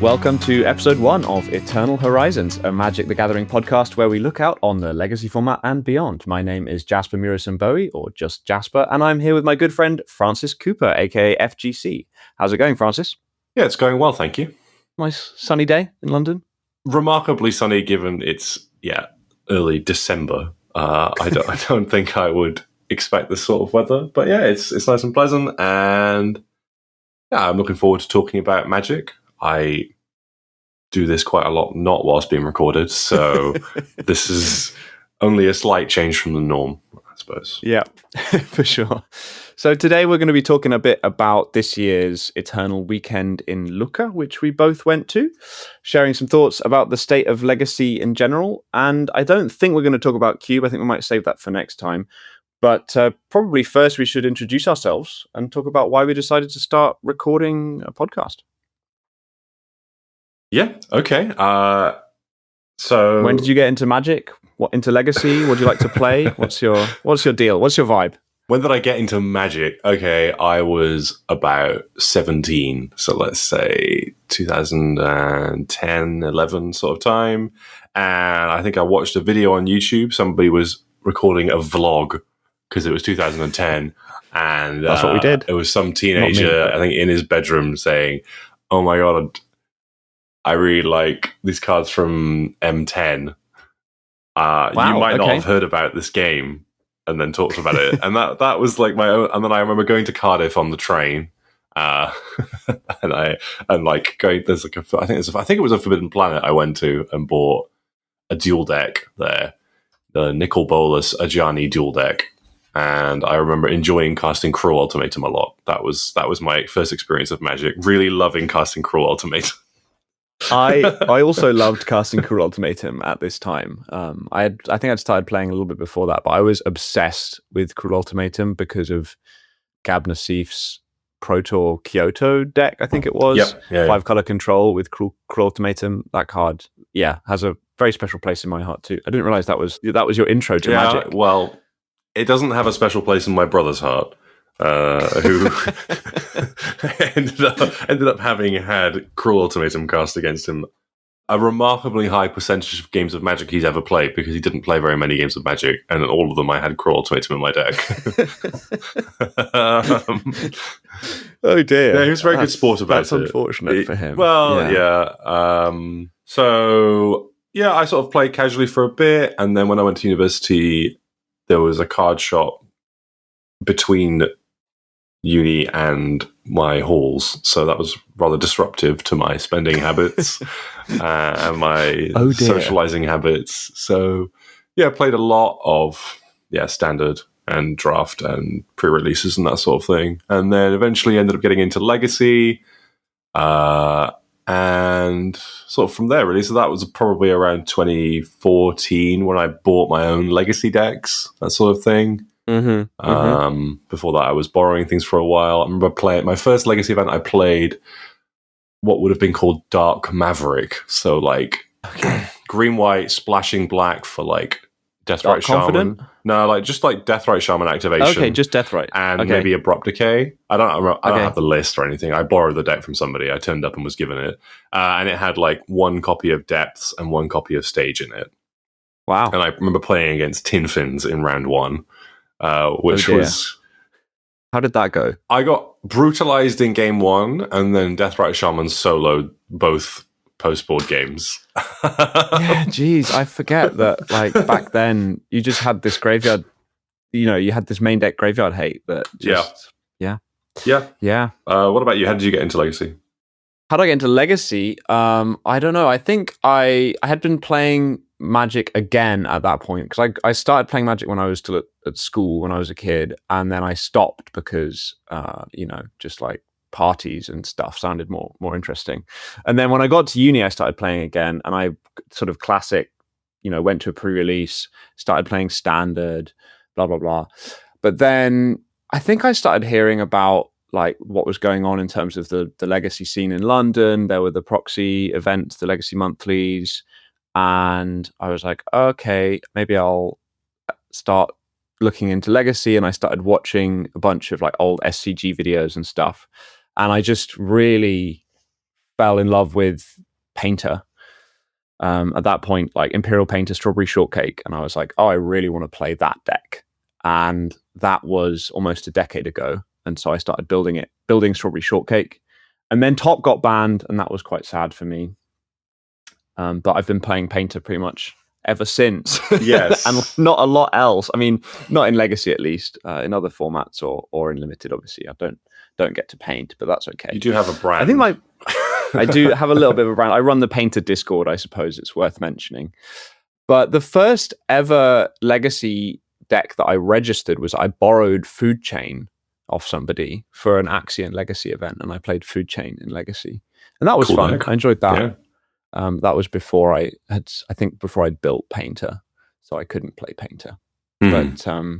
Welcome to episode 1 of Eternal Horizons, a Magic the Gathering podcast where we look out on the legacy format and beyond. My name is Jasper Murison Bowie, or just Jasper, and I'm here with my good friend Francis Cooper, aka FGC. How's it going, Francis? Yeah, it's going well, thank you. Nice sunny day in London? Remarkably sunny given it's, early December. I don't think I would expect this sort of weather, but yeah, it's nice and pleasant, and yeah, I'm looking forward to talking about Magic. I do this quite a lot, not whilst being recorded, so this is only a slight change from the norm, I suppose. Yeah, for sure. So today we're going to be talking a bit about this year's Eternal Weekend in Lucca, which we both went to, sharing some thoughts about the state of Legacy in general. And I don't think we're going to talk about Cube. I think we might save that for next time. But probably first we should introduce ourselves and talk about why we decided to start recording a podcast. Yeah, okay. So when did you get into Magic? What into Legacy? What do you like to play? What's your deal? What's your vibe? When did I get into Magic? Okay, I was about 17, so let's say 2010, 11 sort of time. And I think I watched a video on YouTube. Somebody was recording a vlog because it was 2010. And that's what we did. It was some teenager, I think, in his bedroom saying, "Oh my God, I really like these cards from M10. Wow, you might not have heard about this game," and then talked about it. And that was like my own. And then I remember going to Cardiff on the train, and like going. There's like I think it was a Forbidden Planet I went to and bought a dual deck there, the Nicol Bolas Ajani dual deck. And I remember enjoying casting Cruel Ultimatum a lot. That was my first experience of Magic. Really loving casting Cruel Ultimatum. I also loved casting Cruel Ultimatum at this time. I think I'd started playing a little bit before that, but I was obsessed with Cruel Ultimatum because of Gab Nassif's Pro Tour Kyoto deck, I think it was. Yep. Yeah, 5-color control with Cruel Ultimatum. That card, has a very special place in my heart too. I didn't realize that was your intro to Magic. Well, it doesn't have a special place in my brother's heart. Who ended up having had Cruel Ultimatum cast against him a remarkably high percentage of games of Magic he's ever played, because he didn't play very many games of Magic, and all of them I had Cruel Ultimatum in my deck. Oh dear. Yeah, he was a very good sport about it. That's unfortunate for him. Well, yeah. So, yeah, I sort of played casually for a bit, and then when I went to university, there was a card shop between uni and my halls, so that was rather disruptive to my spending habits and my socializing habits. So yeah, played a lot of standard and draft and pre-releases and that sort of thing, and then eventually ended up getting into Legacy, and sort of from there really. So that was probably around 2014 when I bought my own Legacy decks, that sort of thing. Before that, I was borrowing things for a while. I remember playing my first Legacy event. I played what would have been called Dark Maverick, so like green white splashing black for like Deathrite Shaman. No, like just like Deathrite Shaman activation. Okay, just Deathrite, and maybe Abrupt Decay. I don't have the list or anything. I borrowed the deck from somebody. I turned up and was given it, and it had like one copy of Depths and one copy of Stage in it. Wow! And I remember playing against Tin Fins in round 1. Which was... How did that go? I got brutalized in game 1, and then Deathrite Shaman soloed both post-board games. Yeah, geez, I forget that, like, back then, you just had this graveyard, you had this main deck graveyard hate that just... Yeah. What about you? How did you get into Legacy? How did I get into Legacy? I don't know. I think I had been playing Magic again at that point, because I started playing Magic when I was still at school when I was a kid, and then I stopped because just like parties and stuff sounded more interesting. And then when I got to uni, I started playing again, and I sort of classic, went to a pre-release, started playing standard, blah blah blah. But then I think I started hearing about like what was going on in terms of the Legacy scene in London. There were the proxy events, the Legacy monthlies. And I was like, okay, maybe I'll start looking into Legacy. And I started watching a bunch of like old SCG videos and stuff. And I just really fell in love with Painter. At that point, like Imperial Painter, Strawberry Shortcake, and I was like, oh, I really want to play that deck. And that was almost a decade ago. And so I started building Strawberry Shortcake. And then Top got banned, and that was quite sad for me. But I've been playing Painter pretty much ever since. Yes. And not a lot else. I mean, not in Legacy at least. In other formats or in Limited, obviously. I don't get to paint, but that's okay. You do have a brand. I think I do have a little bit of a brand. I run the Painter Discord, I suppose it's worth mentioning. But the first ever Legacy deck that I registered was I borrowed Food Chain off somebody for an Axion Legacy event, and I played Food Chain in Legacy. And that was Cool fun. deck. I enjoyed that. Yeah. That was before I think built Painter, so I couldn't play Painter. But I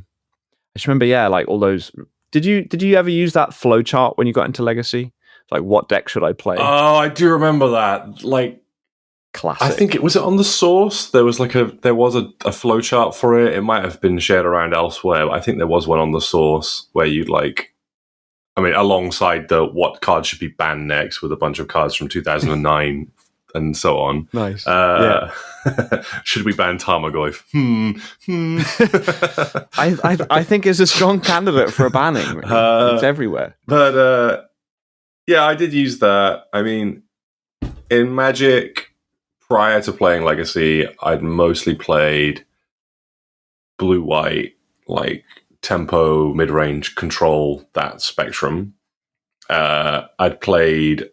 just remember, like all those. Did you ever use that flowchart when you got into Legacy? Like, what deck should I play? Oh, I do remember that. Like, classic. I think it was on the source. There was a flowchart for it. It might have been shared around elsewhere, but I think there was one on the source where you'd alongside the what cards should be banned next with a bunch of cards from 2009 and so on. Nice. Should we ban Tarmogoyf? I think it's a strong candidate for a banning. It's everywhere. But yeah, I did use that. I mean, in Magic, prior to playing Legacy, I'd mostly played blue-white, like tempo, mid-range, control, that spectrum. I'd played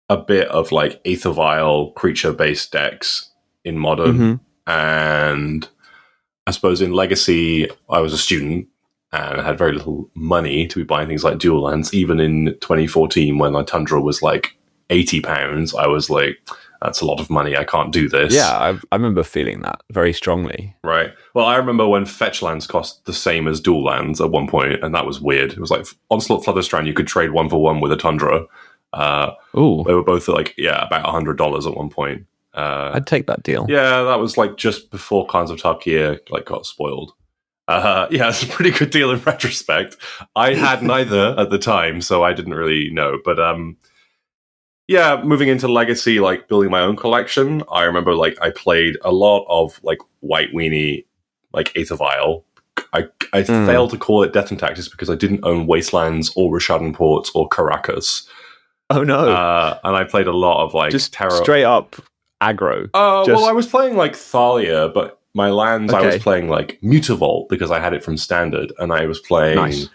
a bit of like Aether Vial creature-based decks in Modern, and I suppose in Legacy, I was a student and had very little money to be buying things like dual lands. Even in 2014, when my Tundra was like £80, I was like, that's a lot of money. I can't do this. Yeah, I remember feeling that very strongly. Right. Well, I remember when fetch lands cost the same as dual lands at one point, and that was weird. It was like Onslaught Flutterstrand, you could trade 1-for-1 with a Tundra. Ooh. They were both like, about $100 at one point. I'd take that deal. Yeah, that was like just before Khans of Tarkir like got spoiled. It's a pretty good deal in retrospect. I had neither at the time, so I didn't really know. But moving into Legacy, like building my own collection, I remember like I played a lot of like White Weenie, like Aether Vial. I failed to call it Death and Taxes because I didn't own Wastelands or Rishadan Ports or Caracas. Oh no! And I played a lot of like just Terror. Straight up aggro. Well, I was playing like Thalia, but my lands I was playing like Mutavault because I had it from Standard, and I was playing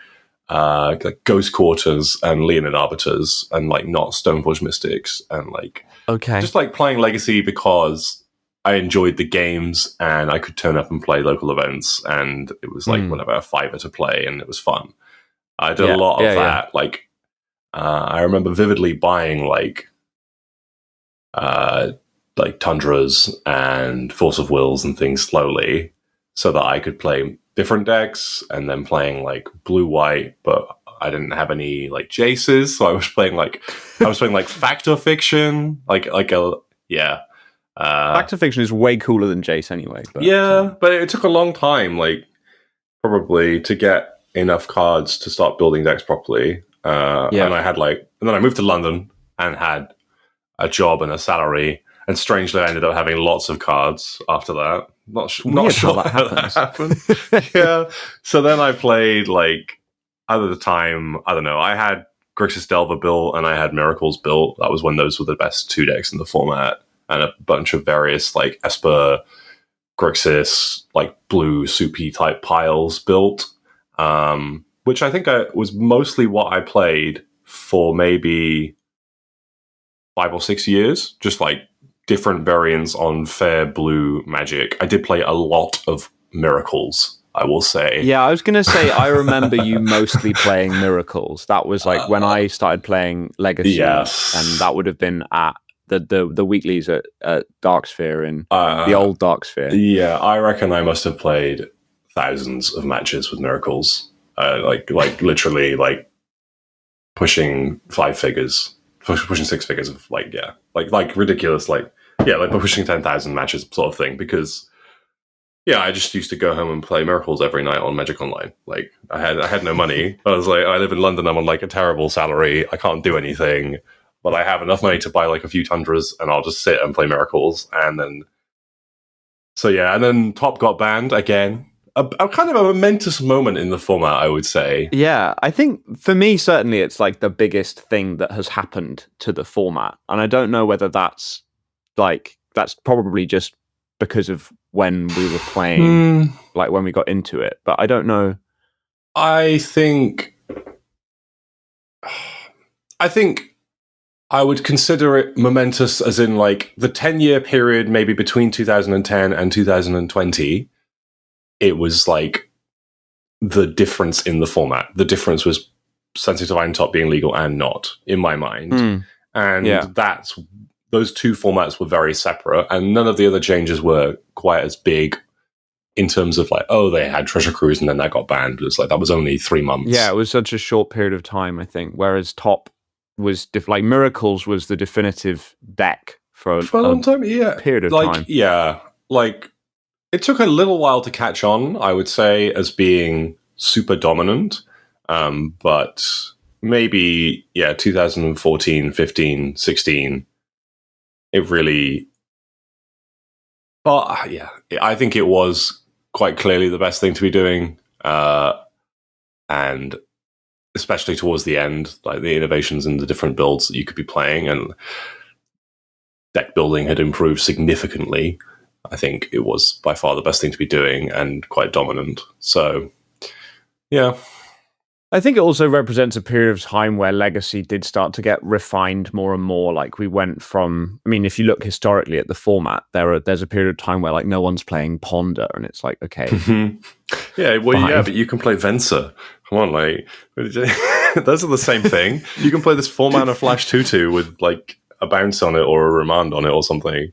like Ghost Quarters and Leonid Arbiters, and like not Stoneforge Mystics, and like just like playing Legacy because I enjoyed the games and I could turn up and play local events, and it was like whatever, a $5 to play, and it was fun. I did a lot of that. Like I remember vividly buying like Tundras and Force of Wills and things slowly so that I could play different decks, and then playing like blue-white, but I didn't have any like Jaces, so I was playing like Fact or Fiction, Fact or Fiction is way cooler than Jace anyway. But, but it took a long time, like probably to get enough cards to start building decks properly. And I had and then I moved to London and had a job and a salary. And strangely, I ended up having lots of cards after that. Not sure how that happened. Yeah. So then I played, like, at the time, I don't know, I had Grixis Delver built and I had Miracles built. That was when those were the best two decks in the format. And a bunch of various, like, Esper, Grixis, like, blue, soupy type piles built. Which I think was mostly what I played for maybe 5 or 6 years. Just, like, different variants on fair blue Magic. I did play a lot of Miracles, I will say. Yeah, I was going to say, I remember you mostly playing Miracles. That was like when I started playing Legacy. Yes. And that would have been at the weeklies at Darksphere in the old Darksphere. Yeah, I reckon I must have played thousands of matches with Miracles. Like literally like pushing 5 figures. Pushing 6 figures of like ridiculous, like pushing 10,000 matches sort of thing, because I just used to go home and play Miracles every night on Magic Online. Like I had no money. I was like, I live in London, I'm on like a terrible salary, I can't do anything. but I have enough money to buy like a few Tundras, and I'll just sit and play Miracles. And then, so yeah, and then Top got banned again. A kind of a momentous moment in the format, I would say. Yeah, I think for me, certainly it's like the biggest thing that has happened to the format. And I don't know whether that's probably just because of when we were playing, like when we got into it. But I don't know. I think I would consider it momentous as in like the 10-year period, maybe between 2010 and 2020. It was like the difference in the format. The difference was Sensei Divine Top being legal and not, in my mind. And those two formats were very separate, and none of the other changes were quite as big in terms of like, oh, they had Treasure Cruise and then that got banned. It was like that was only 3 months. Yeah, it was such a short period of time, I think. Whereas Top was like Miracles was the definitive deck for a long time. Period of time. Yeah, like. It took a little while to catch on, I would say, as being super dominant. But maybe, 2014, 15, 16, it really... Well, yeah, I think it was quite clearly the best thing to be doing. And especially towards the end, like the innovations in the different builds that you could be playing, and deck building had improved significantly. I think it was by far the best thing to be doing and quite dominant. So, yeah. I think it also represents a period of time where Legacy did start to get refined more and more. Like we went from, I mean, if you look historically at the format, there's a period of time where like no one's playing Ponder, and it's like, okay. Yeah, well, fine. Yeah, but you can play Venser. Come on, like, those are the same thing. You can play this 4-mana Flash 2/2 with like a bounce on it or a remand on it or something.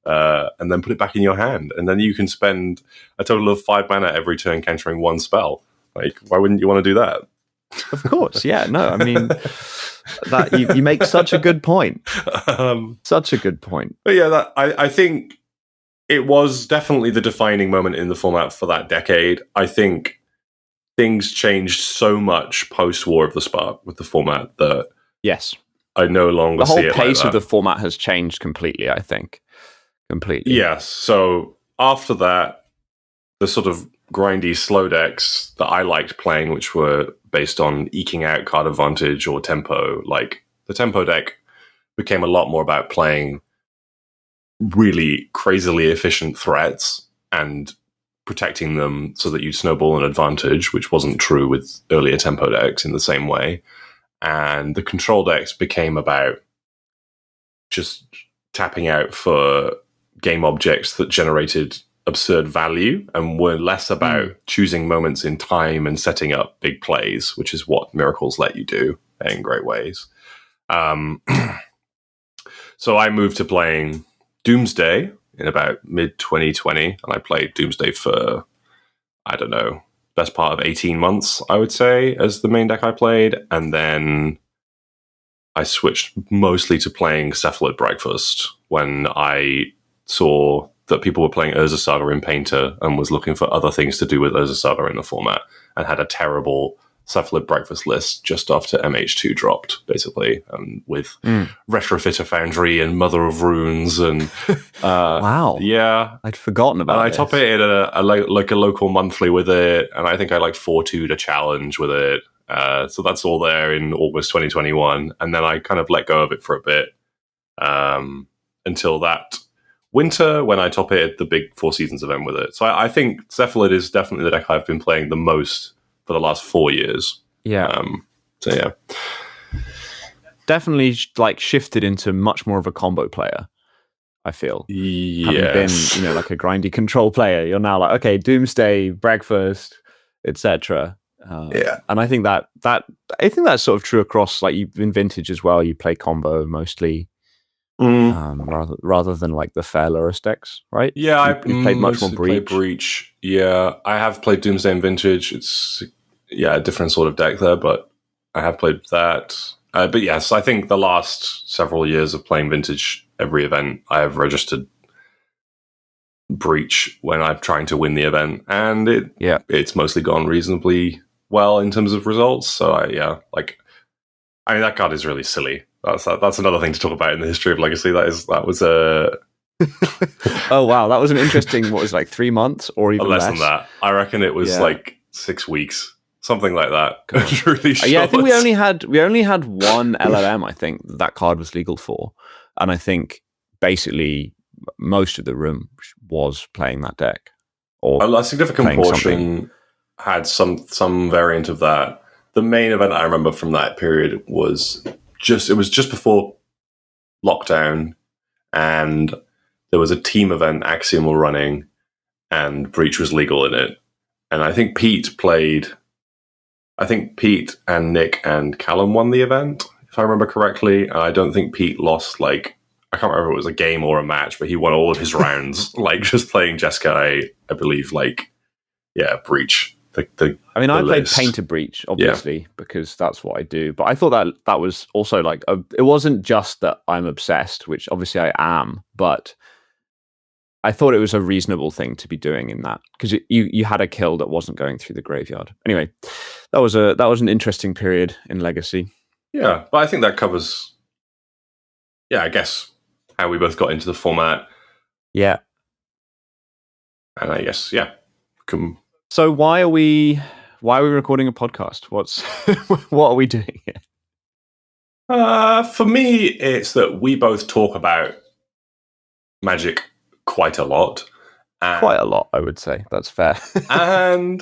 And then put it back in your hand, and then you can spend a total of 5 mana every turn countering one spell. Like, why wouldn't you want to do that? Of course, yeah. No, I mean, that you make such a good point. Such a good point. But yeah, I think it was definitely the defining moment in the format for that decade. I think things changed so much post War of the Spark with the format that yes, I no longer see it like that. The whole pace of the format has changed completely, I think. Completely. Yes. So after that, the sort of grindy slow decks that I liked playing, which were based on eking out card advantage or tempo, like the tempo deck became a lot more about playing really crazily efficient threats and protecting them so that you snowball an advantage, which wasn't true with earlier tempo decks in the same way. And the control decks became about just tapping out for game objects that generated absurd value and were less about choosing moments in time and setting up big plays, which is what Miracles let you do in great ways. So I moved to playing Doomsday in about mid-2020, and I played Doomsday for, I don't know, best part of 18 months, I would say, as the main deck I played, and then I switched mostly to playing Cephalid Breakfast when I saw that people were playing Urza Saga in Painter and was looking for other things to do with Urza Saga in the format, and had a terrible Cephalid Breakfast list just after MH2 dropped, basically, with Retrofitter Foundry and Mother of Runes and wow, yeah, I'd forgotten about. And I top it at a local monthly with it, and I think I like 4-2'd a challenge with it. So that's all there in August 2021, and then I kind of let go of it for a bit until that winter when I top it at the big Four Seasons event with it. So I think Cephalid is definitely the deck I've been playing the most for the last 4 years. Yeah. So yeah, definitely like shifted into much more of a combo player. I feel. Yes. Having been, like a grindy control player, you're now like, okay, Doomsday, Breakfast, etc. Yeah, and I think that's sort of true across, like, you've been Vintage as well. You play combo mostly, rather than like the fair Lurus decks, right? Yeah, you've played much more Breach. Breach. Yeah, I have played Doomsday and Vintage. It's a different sort of deck there, but I have played that. But yes, I think the last several years of playing Vintage, every event I have registered Breach when I'm trying to win the event, and it's mostly gone reasonably well in terms of results. So that card is really silly. That's another thing to talk about in the history of Legacy. That was a Oh wow, that was an interesting. What was it, like 3 months or even less than that. I reckon it was like 6 weeks, something like that. It's really short. Yeah, I think we only had one LLM. I think that card was legal for, and I think basically most of the room was playing that deck, or a significant portion had some variant of that. The main event I remember from that period was just before lockdown, and there was a team event Axiom were running, and Breach was legal in it. And I think Pete and Nick and Callum won the event, if I remember correctly. And I don't think Pete lost, like, I can't remember if it was a game or a match, but he won all of his rounds, like just playing Jeskai, I believe, like, yeah, Breach. I played Painter Breach, obviously, because that's what I do. But I thought that was also like, it wasn't just that I'm obsessed, which obviously I am, but I thought it was a reasonable thing to be doing in that, because you had a kill that wasn't going through the graveyard. Anyway, that was an interesting period in Legacy. Yeah, but I think that covers, I guess, how we both got into the format. Yeah. And I guess, So why are we recording a podcast? What are we doing here? For me, it's that we both talk about Magic quite a lot. Quite a lot, I would say. That's fair. And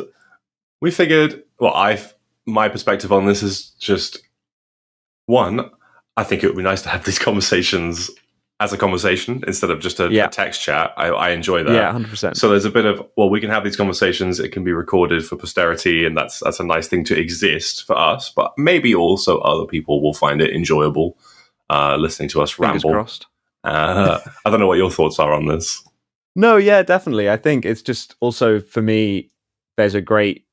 we figured, my perspective on this is just, one, I think it would be nice to have these conversations as a conversation instead of just a text chat. I enjoy that. Yeah, 100%. So there's a bit of, we can have these conversations. It can be recorded for posterity, and that's a nice thing to exist for us. But maybe also other people will find it enjoyable listening to us ramble. Fingers crossed. I don't know what your thoughts are on this. No, yeah, definitely. I think it's just also, for me, there's a great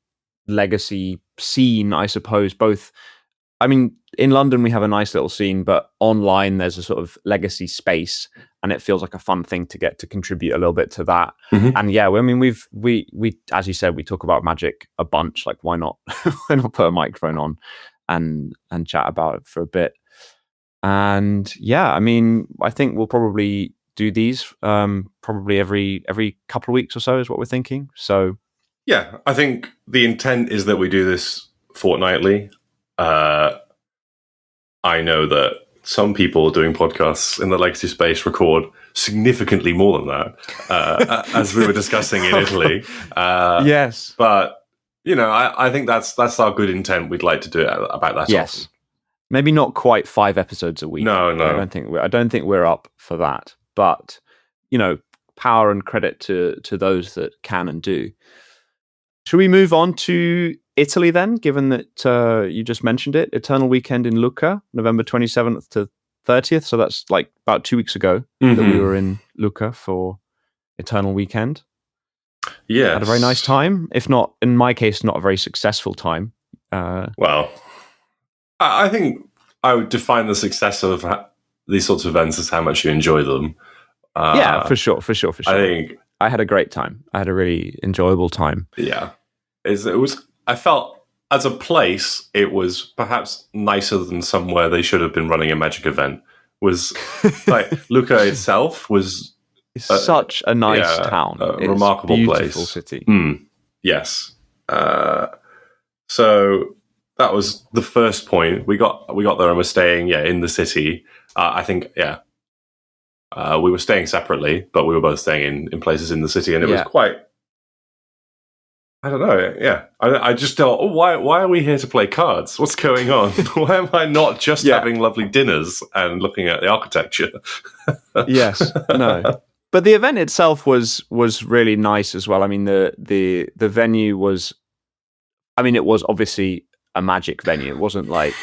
Legacy scene, I suppose, both. I mean, in London, we have a nice little scene, but online, there's a sort of Legacy space, and it feels like a fun thing to get to contribute a little bit to that. Mm-hmm. And yeah, I mean, we as you said, we talk about Magic a bunch. Like, why not put a microphone on and chat about it for a bit? And yeah, I mean, I think we'll probably do these probably every couple of weeks or so is what we're thinking. So yeah, I think the intent is that we do this fortnightly. I know that some people doing podcasts in the Legacy space record significantly more than that, as we were discussing in Italy. Yes. But, I think that's our good intent. We'd like to do it about that. Yes. Often. Maybe not quite 5 episodes a week. No. I don't think we're up for that. But, power and credit to those that can and do. Should we move on to Italy then, given that you just mentioned it? Eternal Weekend in Lucca, November 27th to 30th. So that's like about 2 weeks ago that we were in Lucca for Eternal Weekend. Yeah. Had a very nice time. If not, in my case, not a very successful time. Well, I think I would define the success of these sorts of events as how much you enjoy them. Yeah, for sure. I think I had a great time. I had a really enjoyable time. Yeah. I felt as a place, it was perhaps nicer than somewhere they should have been running a Magic event. Was like Lucca itself was such a nice town. A remarkable beautiful place. City. Yes. So that was the first point. We got there and we're staying in the city. I think we were staying separately, but we were both staying in places in the city, and it was quite. I don't know. Yeah, I just thought, why are we here to play cards? What's going on? Why am I not just having lovely dinners and looking at the architecture? Yes, no. But the event itself was really nice as well. I mean, the venue was. I mean, it was obviously a Magic venue. It wasn't like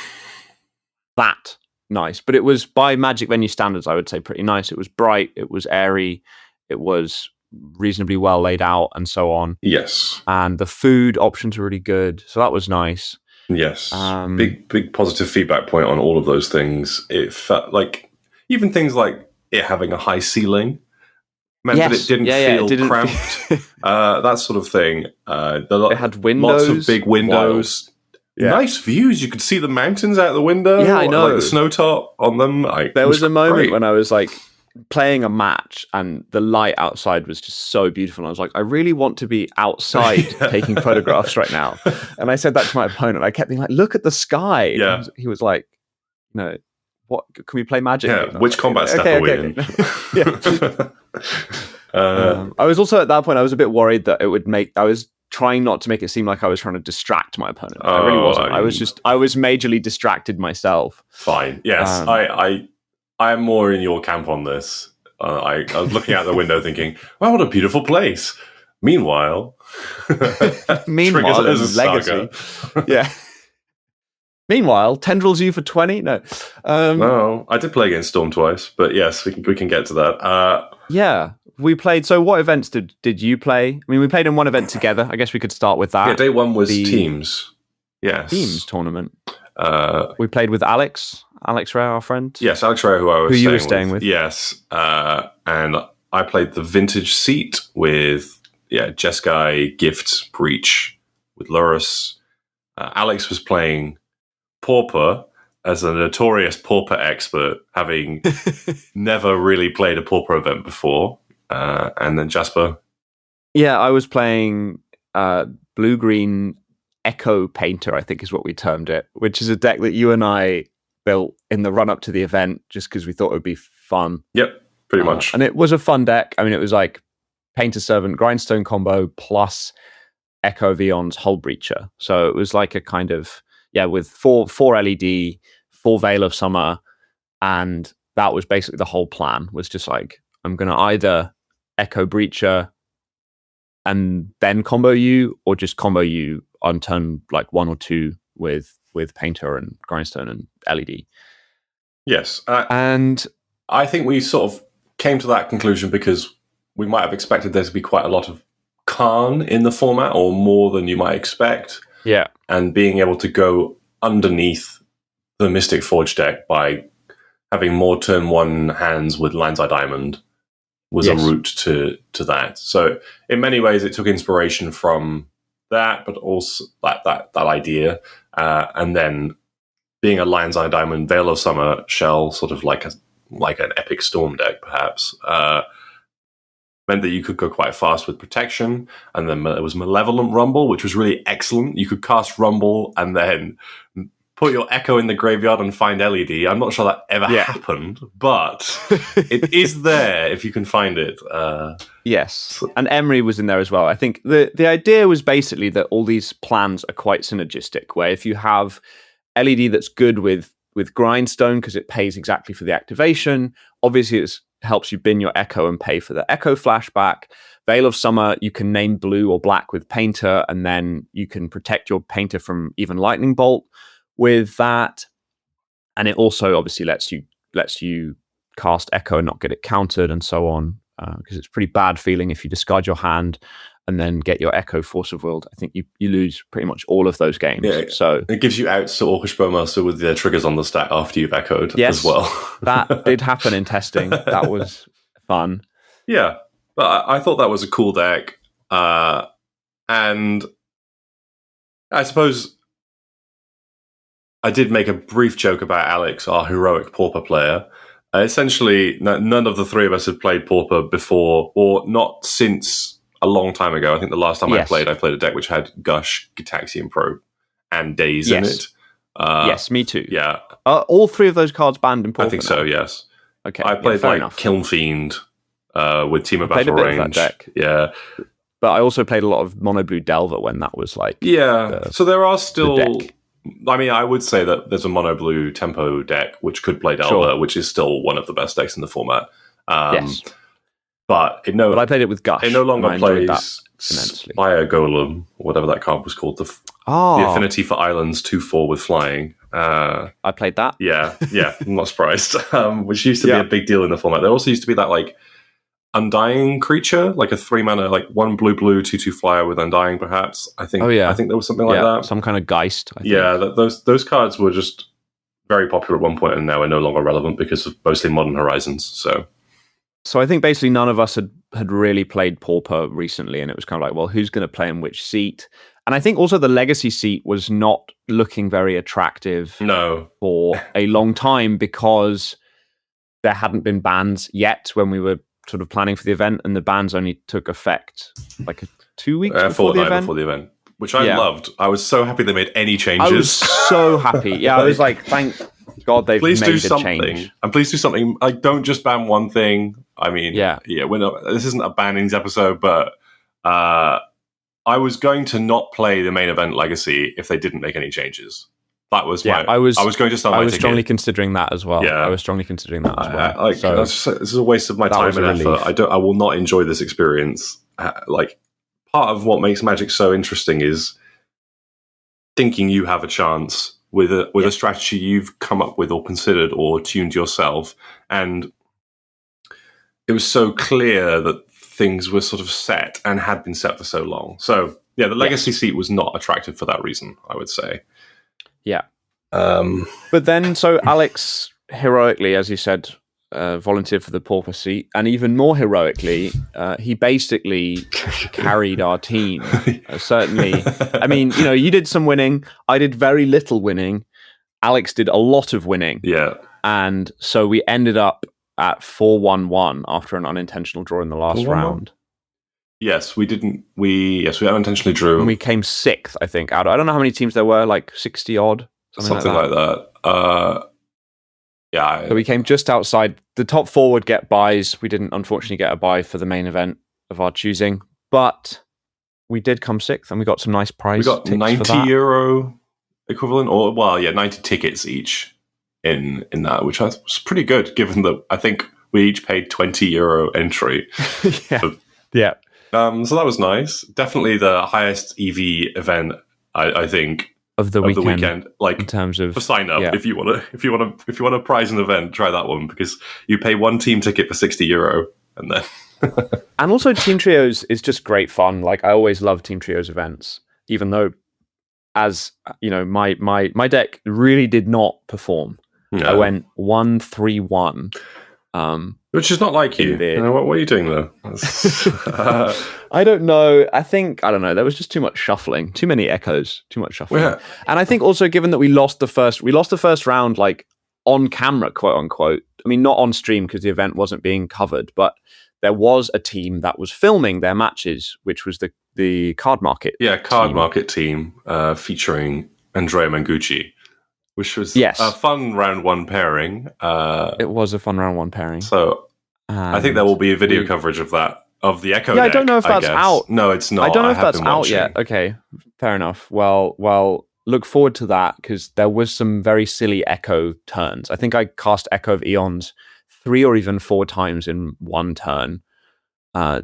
that nice, but it was by Magic venue standards, I would say, pretty nice. It was bright. It was airy. It was reasonably well laid out and so on. Yes. And the food options were really good. So that was nice. Yes. Big positive feedback point on all of those things. It felt like even things like it having a high ceiling meant that it didn't feel cramped. That sort of thing. It had windows. Lots of big windows. nice views. You could see the mountains out the window. Yeah, I know. Like the snow top on them. There was a moment when I was like playing a match and the light outside was just so beautiful. And I was like, I really want to be outside taking photographs right now. And I said that to my opponent. I kept being like, look at the sky. Yeah. And he was like, no, what, can we play Magic? Yeah, which combat step are we in? Yeah. I was also at that point, I was a bit worried that it would make, I was trying not to make it seem like I was trying to distract my opponent. I really wasn't. I was majorly distracted myself. Fine. Yes. I'm more in your camp on this. I was looking out the window thinking, wow, what a beautiful place. Meanwhile, there's Legacy. Yeah. Meanwhile, Tendrils you for 20? No. No, I did play against Storm twice, but yes, we can get to that. Yeah. We played. So, what events did you play? I mean, we played in one event together. I guess we could start with that. Yeah, day one was teams. Yes, teams tournament. We played with Alex Ray, our friend. Yes, Alex Ray, who you were staying with. Yes, and I played the vintage seat with Jeskai Gifts Breach with Lurus. Alex was playing Pauper as a notorious Pauper expert, having never really played a Pauper event before. And then Jasper. Yeah, I was playing blue-green Echo Painter, I think is what we termed it, which is a deck that you and I built in the run-up to the event just because we thought it would be fun. Yep, pretty much. And it was a fun deck. I mean, it was like Painter Servant, Grindstone combo, plus Echo Vion's Hull Breacher. So it was like a kind of, with four LED, 4 Veil of Summer, and that was basically the whole plan, was just like, I'm going to either Echo Breacher and then combo you, or just combo you on turn like 1 or 2 with Painter and Grindstone and LED. Yes. And I think we sort of came to that conclusion because we might have expected there to be quite a lot of Khan in the format, or more than you might expect. Yeah. And being able to go underneath the Mystic Forge deck by having more turn 1 hands with Lion's Eye Diamond was a route to that. So in many ways, it took inspiration from that, but also that idea. And then being a Lion's Eye Diamond, Veil of Summer shell, sort of like an Epic Storm deck, perhaps, meant that you could go quite fast with protection. And then there was Malevolent Rumble, which was really excellent. You could cast Rumble and then put your Echo in the graveyard and find LED. I'm not sure that ever happened, but it is there if you can find it. Yes, and Emery was in there as well. I think the idea was basically that all these plans are quite synergistic, where if you have LED that's good with Grindstone, because it pays exactly for the activation, obviously it helps you bin your Echo and pay for the Echo flashback. Veil of Summer, you can name blue or black with Painter, and then you can protect your Painter from even Lightning Bolt with that. And it also obviously lets you cast Echo and not get it countered and so on, because it's a pretty bad feeling if you discard your hand and then get your Echo Force of Will. I think you lose pretty much all of those games. Yeah, so it gives you outs to Orcish Bowmaster with the triggers on the stack after you've echoed as well. That did happen in testing. That was fun. Yeah, but I thought that was a cool deck. And I suppose I did make a brief joke about Alex, our heroic Pauper player. Essentially, none of the three of us had played Pauper before, or not since a long time ago. I think the last time I played a deck which had Gush, Gitaxian Probe, and Daze in it. Yes, me too. Yeah. All three of those cards banned in Pauper? I think so, yes. Okay. I played Kiln Fiend with Team of Battle Range. Deck. Yeah. But I also played a lot of Mono Blue Delver when that was like... Yeah. So there are still... I mean, I would say that there's a Mono Blue Tempo deck which could play Delver, which is still one of the best decks in the format. Yes. But I played it with Gush. It no longer plays Spire Golem, or whatever that card was called. The Affinity for Islands 2/4 with flying. I played that. Yeah, I'm not surprised. Which used to be a big deal in the format. There also used to be that like Undying creature, like a 3-mana, like 1 blue 2/2 flyer with Undying, perhaps. I think there was something like that. Some kind of Geist. I think. Yeah, those cards were just very popular at one point, and now are no longer relevant because of mostly Modern Horizons. So I think basically none of us had really played Pauper recently, and it was kind of like, well, who's going to play in which seat? And I think also the legacy seat was not looking very attractive for a long time because there hadn't been bans yet when we were sort of planning for the event, and the bans only took effect like 2 weeks before the event. Which I loved. I was so happy they made any changes. I was so happy. Yeah, I was like, thank God they've made a change. And please do something. Like, don't just ban one thing. I mean, this isn't a bannings episode, but I was going to not play the main event legacy if they didn't make any changes. That was I was going to start my ticket. I was strongly considering that as well. Yeah. I was strongly considering that as well. This is a waste of my time and effort. I will not enjoy this experience. Part of what makes Magic so interesting is thinking you have a chance with a strategy you've come up with or considered or tuned yourself. And it was so clear that things were sort of set and had been set for so long. So, the legacy seat was not attractive for that reason, I would say. Yeah. But then, so Alex heroically, as you said, volunteered for the pauper seat, and even more heroically, he basically carried our team. Certainly, I mean, you did some winning. I did very little winning. Alex did a lot of winning. Yeah. And so we ended up at 4-1-1 after an unintentional draw in the last round. Yes, we didn't. We unintentionally drew. And we came 6th, I think. I don't know how many teams there were, like 60 odd. Something like that. So we came just outside. The top 4 would get buys. We didn't, unfortunately, get a buy for the main event of our choosing. But we did come 6th, and we got some nice prize. We got €90 equivalent, 90 tickets each in that, which was pretty good, given that I think we each paid €20 entry. Yeah. So that was nice. Definitely the highest EV event, I think, of the weekend. Like, in terms of for sign up, if you want to prize an event, try that one, because you pay one team ticket for €60, and then and also Team Trios is just great fun. Like, I always love Team Trios events, even though, as my deck really did not perform. No. I went 1-3-1. Which is not like you. What are you doing there? I don't know. I don't know. There was just too much shuffling, too many echoes, too much shuffling. Yeah. And I think also, given that we lost the first round, like, on camera, quote unquote. I mean, not on stream because the event wasn't being covered, but there was a team that was filming their matches, which was the Card Market. Yeah, Card Market team featuring Andrea Mangucci. Which was a fun round 1 pairing. It was a fun round 1 pairing. So I think there will be a video coverage of that, of the Echo deck, I don't know if that's out. No, it's not. I don't know if that's out yet. Okay, fair enough. Well, look forward to that, because there was some very silly Echo turns. I think I cast Echo of Eons 3 or even 4 times in one turn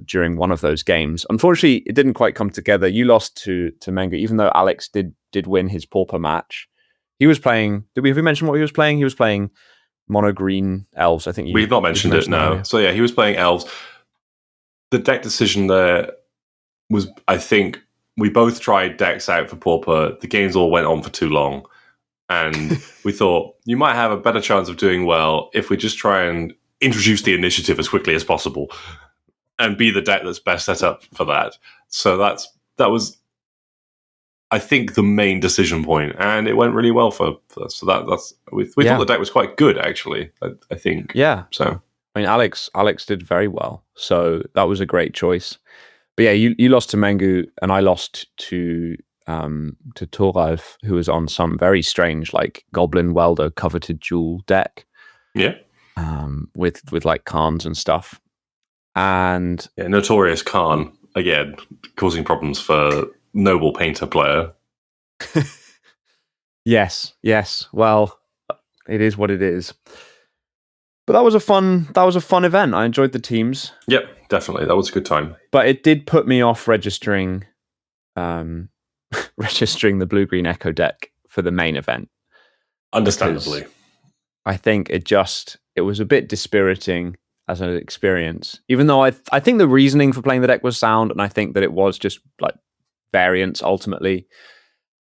during one of those games. Unfortunately, it didn't quite come together. You lost to Mengu, even though Alex did win his pauper match. He was playing. Have we mentioned what he was playing? He was playing mono green elves. I think we've not mentioned it. No. So he was playing elves. The deck decision there was, I think, we both tried decks out for pauper. The games all went on for too long, and we thought you might have a better chance of doing well if we just try and introduce the initiative as quickly as possible, and be the deck that's best set up for that. So that was, I think, the main decision point, and it went really well for us. So we thought the deck was quite good, actually. I think. Yeah. So I mean, Alex did very well, so that was a great choice. But yeah, you lost to Mengu, and I lost to Toralf, who was on some very strange, like, Goblin Welder coveted jewel deck. Yeah. With like Khans and stuff, and notorious Khan again, causing problems for noble painter player. Yes. Well, it is what it is. But that was a fun event. I enjoyed the teams. Yep, definitely. That was a good time. But it did put me off registering registering the blue-green Echo deck for the main event. Understandably. I think it was a bit dispiriting as an experience. Even though I think the reasoning for playing the deck was sound, and I think that it was just like variance ultimately.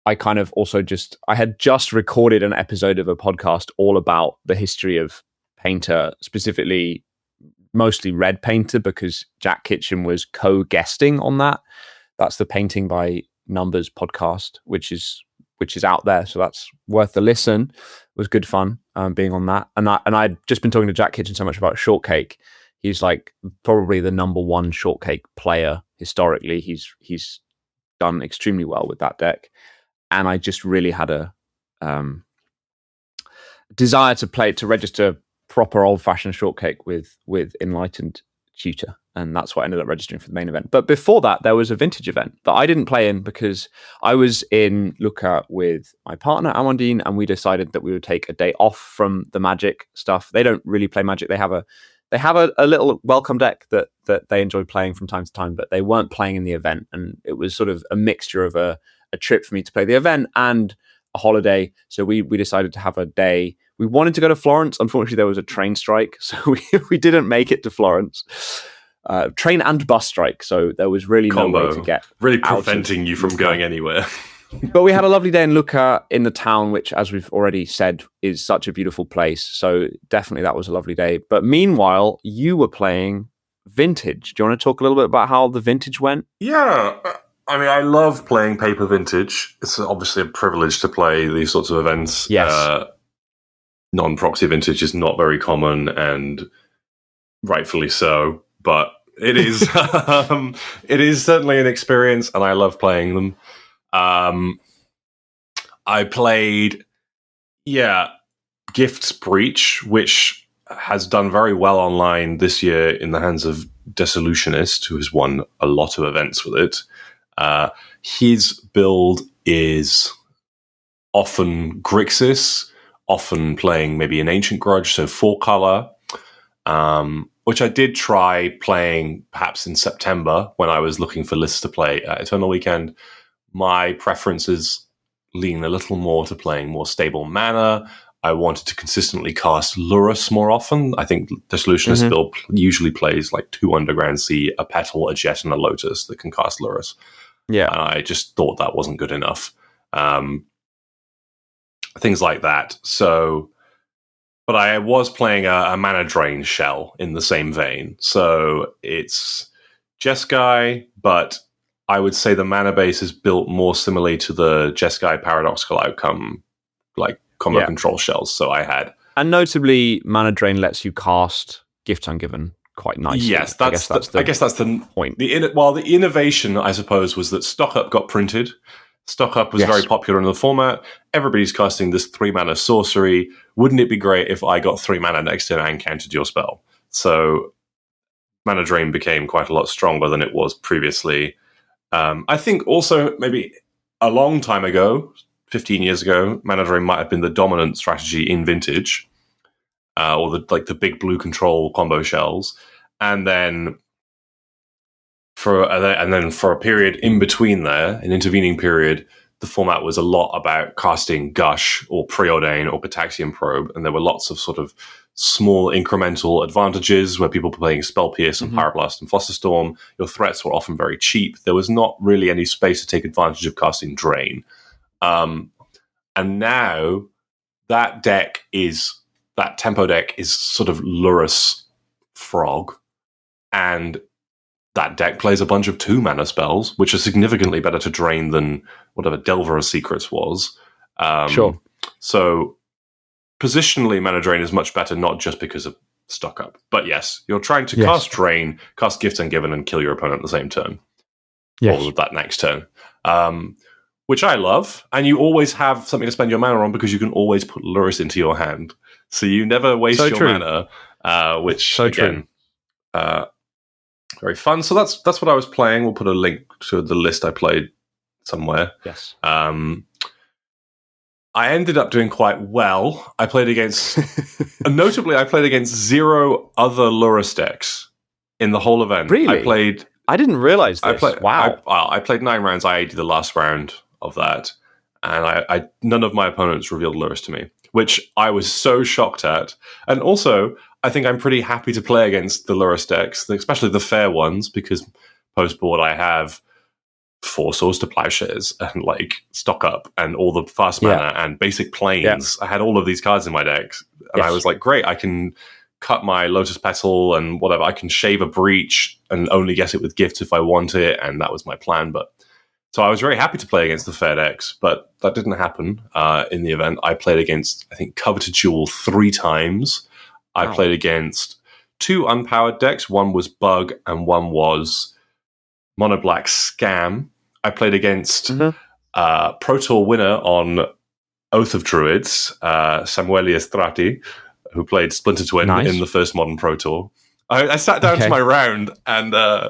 I kind of also I had just recorded an episode of a podcast all about the history of Painter, specifically mostly Red Painter, because Jack Kitchen was co-guesting on that. That's the painting by numbers podcast, which is out there, so that's worth a listen. It was good fun being on that, and I'd just been talking to Jack Kitchen so much about Shortcake. He's like probably the number one Shortcake player historically. He's done extremely well with that deck, and I just really had a desire to register proper old-fashioned Shortcake with Enlightened Tutor, and that's what I ended up registering for the main event. But before that, there was a vintage event that I didn't play in because I was in Lucca with my partner Amandine, and we decided that we would take a day off from the Magic stuff. They don't really play Magic. They have a little welcome deck that they enjoy playing from time to time, but they weren't playing in the event, and it was sort of a mixture of a trip for me to play the event and a holiday. So we decided to have a day. We wanted to go to Florence. Unfortunately, there was a train strike, so we didn't make it to Florence. Train and bus strike, so there was really no way to get really preventing you from going anywhere. But we had a lovely day in Lucca in the town, which, as we've already said, is such a beautiful place. So definitely that was a lovely day. But meanwhile, you were playing Vintage. Do you want to talk a little bit about how the Vintage went? Yeah. I mean, I love playing paper Vintage. It's obviously a privilege to play these sorts of events. Yes. Non-proxy Vintage is not very common, and rightfully so. But it is it is certainly an experience, and I love playing them. I played, Gifts Breach, which has done very well online this year in the hands of Dissolutionist, who has won a lot of events with it. His build is often Grixis, often playing maybe an Ancient Grudge, so 4-color, which I did try playing perhaps in September when I was looking for lists to play at Eternal Weekend. My preferences lean a little more to playing more stable mana. I wanted to consistently cast Lurrus more often. I think Dissolutionist build usually plays like 2 Underground Sea, a Petal, a Jet, and a Lotus that can cast Lurrus. Yeah. And I just thought that wasn't good enough. Things like that. So, but I was playing a mana drain shell in the same vein. So it's Jeskai, but I would say the mana base is built more similarly to the Jeskai Paradoxical Outcome, like combo control shells. So I had, and notably, mana drain lets you cast Gift Ungiven quite nicely. Yes, I guess that's the point. The innovation, I suppose, was that Stock Up got printed. Stock Up was very popular in the format. Everybody's casting this 3-mana sorcery. Wouldn't it be great if I got 3 mana next turn and countered your spell? So mana drain became quite a lot stronger than it was previously. I think also maybe a long time ago, 15 years ago, mana drain might have been the dominant strategy in Vintage, or the big blue control combo shells, and then for a period in between there, an intervening period, the format was a lot about casting Gush or Preordain or Pitaxian Probe, and there were lots of sort of small incremental advantages where people were playing Spell Pierce and Pyroblast and Flusterstorm. Your threats were often very cheap. There was not really any space to take advantage of casting Drain. And now that tempo deck is sort of Lurrus Frog, and that deck plays a bunch of 2-mana spells, which are significantly better to drain than whatever Delver of Secrets was. Sure. So positionally, mana drain is much better, not just because of Stock Up. But yes, you're trying to cast drain, cast Gift Ungiven, and kill your opponent at the same turn. Yes. Or that next turn. Which I love. And you always have something to spend your mana on because you can always put Lurrus into your hand. So you never waste your mana. Which, so again, very fun. So that's what I was playing. We'll put a link to the list I played somewhere. Yes. I ended up doing quite well. I played against, notably, I played against 0 other Lurrus decks in the whole event. Really? I didn't realize this. I played 9 rounds. I AD'd the last round of that, and I none of my opponents revealed Lurrus to me, which I was so shocked at. And also, I think I'm pretty happy to play against the Lurrus decks, especially the fair ones, because post-board I have 4 Swords to Plowshares and Stock Up and all the fast mana and basic planes. I had all of these cards in my decks, and I was like, great, I can cut my Lotus Petal and whatever. I can shave a Breach and only get it with gifts if I want it, and that was my plan. But So I was very happy to play against the fair decks, but that didn't happen in the event. I played against, I think, Coveted Jewel 3 times. I played against 2 unpowered decks. One was Bug and one was Mono Black Scam. I played against Pro Tour winner on Oath of Druids, Samuele Estrati, who played Splinter Twin in the first Modern Pro Tour. I sat down to my round and I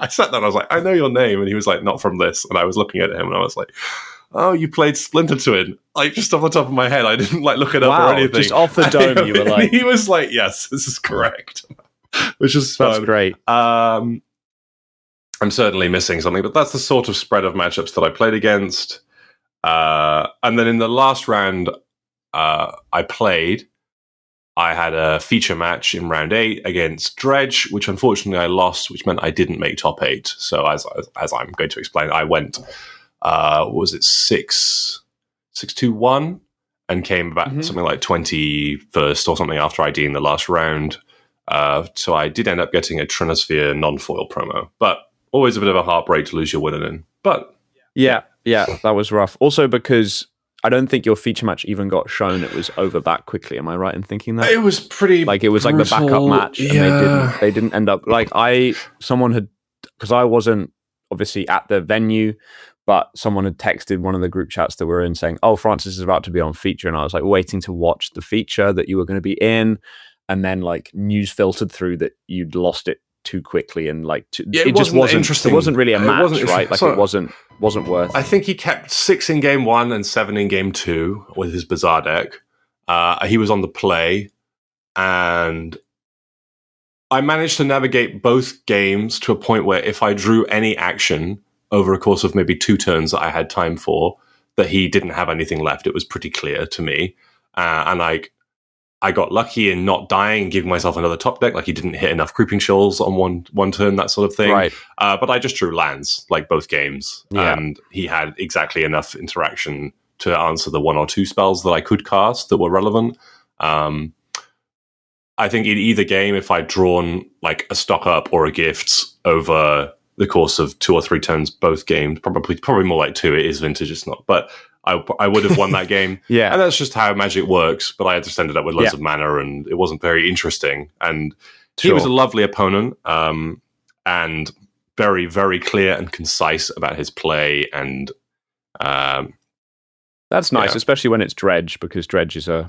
sat down. I was like, I know your name. And he was like, not from this. And I was looking at him and I was like, oh, you played Splinter Twin. Like, just off the top of my head. I didn't like look it up or anything. Just off the dome, you were like. He was like, yes, this is correct. Which is fun. That's great. I'm certainly missing something, but that's the sort of spread of matchups that I played against. And then in the last round I had a feature match in round 8 against Dredge, which unfortunately I lost, which meant I didn't make top 8. So as I'm going to explain, I went, was it 6-2-1 and came back something like 21st or something after ID in the last round. So I did end up getting a Trinosphere non-foil promo, but always a bit of a heartbreak to lose your winner in. But yeah, that was rough. Also because I don't think your feature match even got shown. It was over that quickly. Am I right in thinking that? It was pretty like it was brutal. Like the backup match, and they didn't end up like someone had, because I wasn't obviously at the venue, but someone had texted one of the group chats that we're in saying, "Oh, Francis is about to be on feature," and I was like waiting to watch the feature that you were going to be in, and then like news filtered through that you'd lost it too quickly, and like it just wasn't interesting. It wasn't really a match, right? Like it wasn't worth. I think he kept 6 in game 1 and 7 in game 2 with his bizarre deck. He was on the play, and I managed to navigate both games to a point where if I drew any action over a course of maybe 2 turns that I had time for, that he didn't have anything left, it was pretty clear to me. And I got lucky in not dying and giving myself another top deck. Like he didn't hit enough creeping shoals on one turn, that sort of thing. Right. But I just drew lands like both games, and he had exactly enough interaction to answer the 1 or 2 spells that I could cast that were relevant. I think in either game, if I'd drawn like a stock up or a gifts over the course of 2 or 3 turns, both games, probably more like 2. It is vintage, it's not, but I would have won that game. Yeah. And that's just how Magic works. But I just ended up with loads of mana, and it wasn't very interesting. And he was a lovely opponent, and very, very clear and concise about his play. And that's nice, especially when it's Dredge, because Dredge is a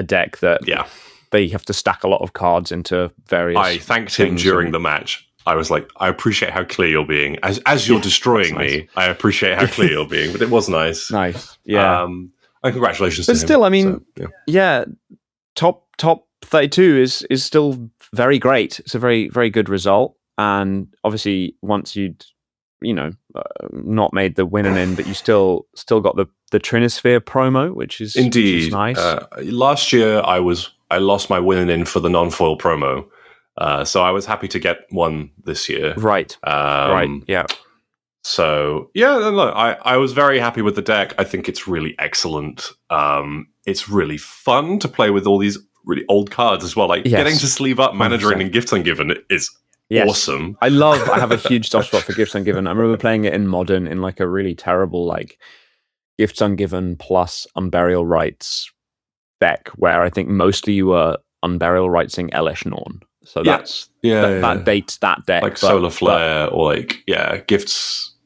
deck that they have to stack a lot of cards into various. I thanked him during the match. I was like, I appreciate how clear you're being. As you're destroying me, I appreciate how clear you're being. But it was nice. Nice. Yeah. And congratulations to him. But still, I mean, top 32 is still very great. It's a very, very good result. And obviously, once you'd, not made the winning in, but you still got the Trinosphere promo, which is indeed nice. Last year, I lost my winning in for the non-foil promo. So I was happy to get one this year. Right. Yeah. So, look, I was very happy with the deck. I think it's really excellent. It's really fun to play with all these really old cards as well. Like, getting to sleeve up Mana Drain and Gifts Ungiven is awesome. I have a huge soft spot for Gifts Ungiven. I remember playing it in Modern in like a really terrible like Gifts Ungiven plus Unburial Rites deck, where I think mostly you were Unburial Rightsing Elesh Norn. So that dates that deck. Like Solar Flare or like, gifts,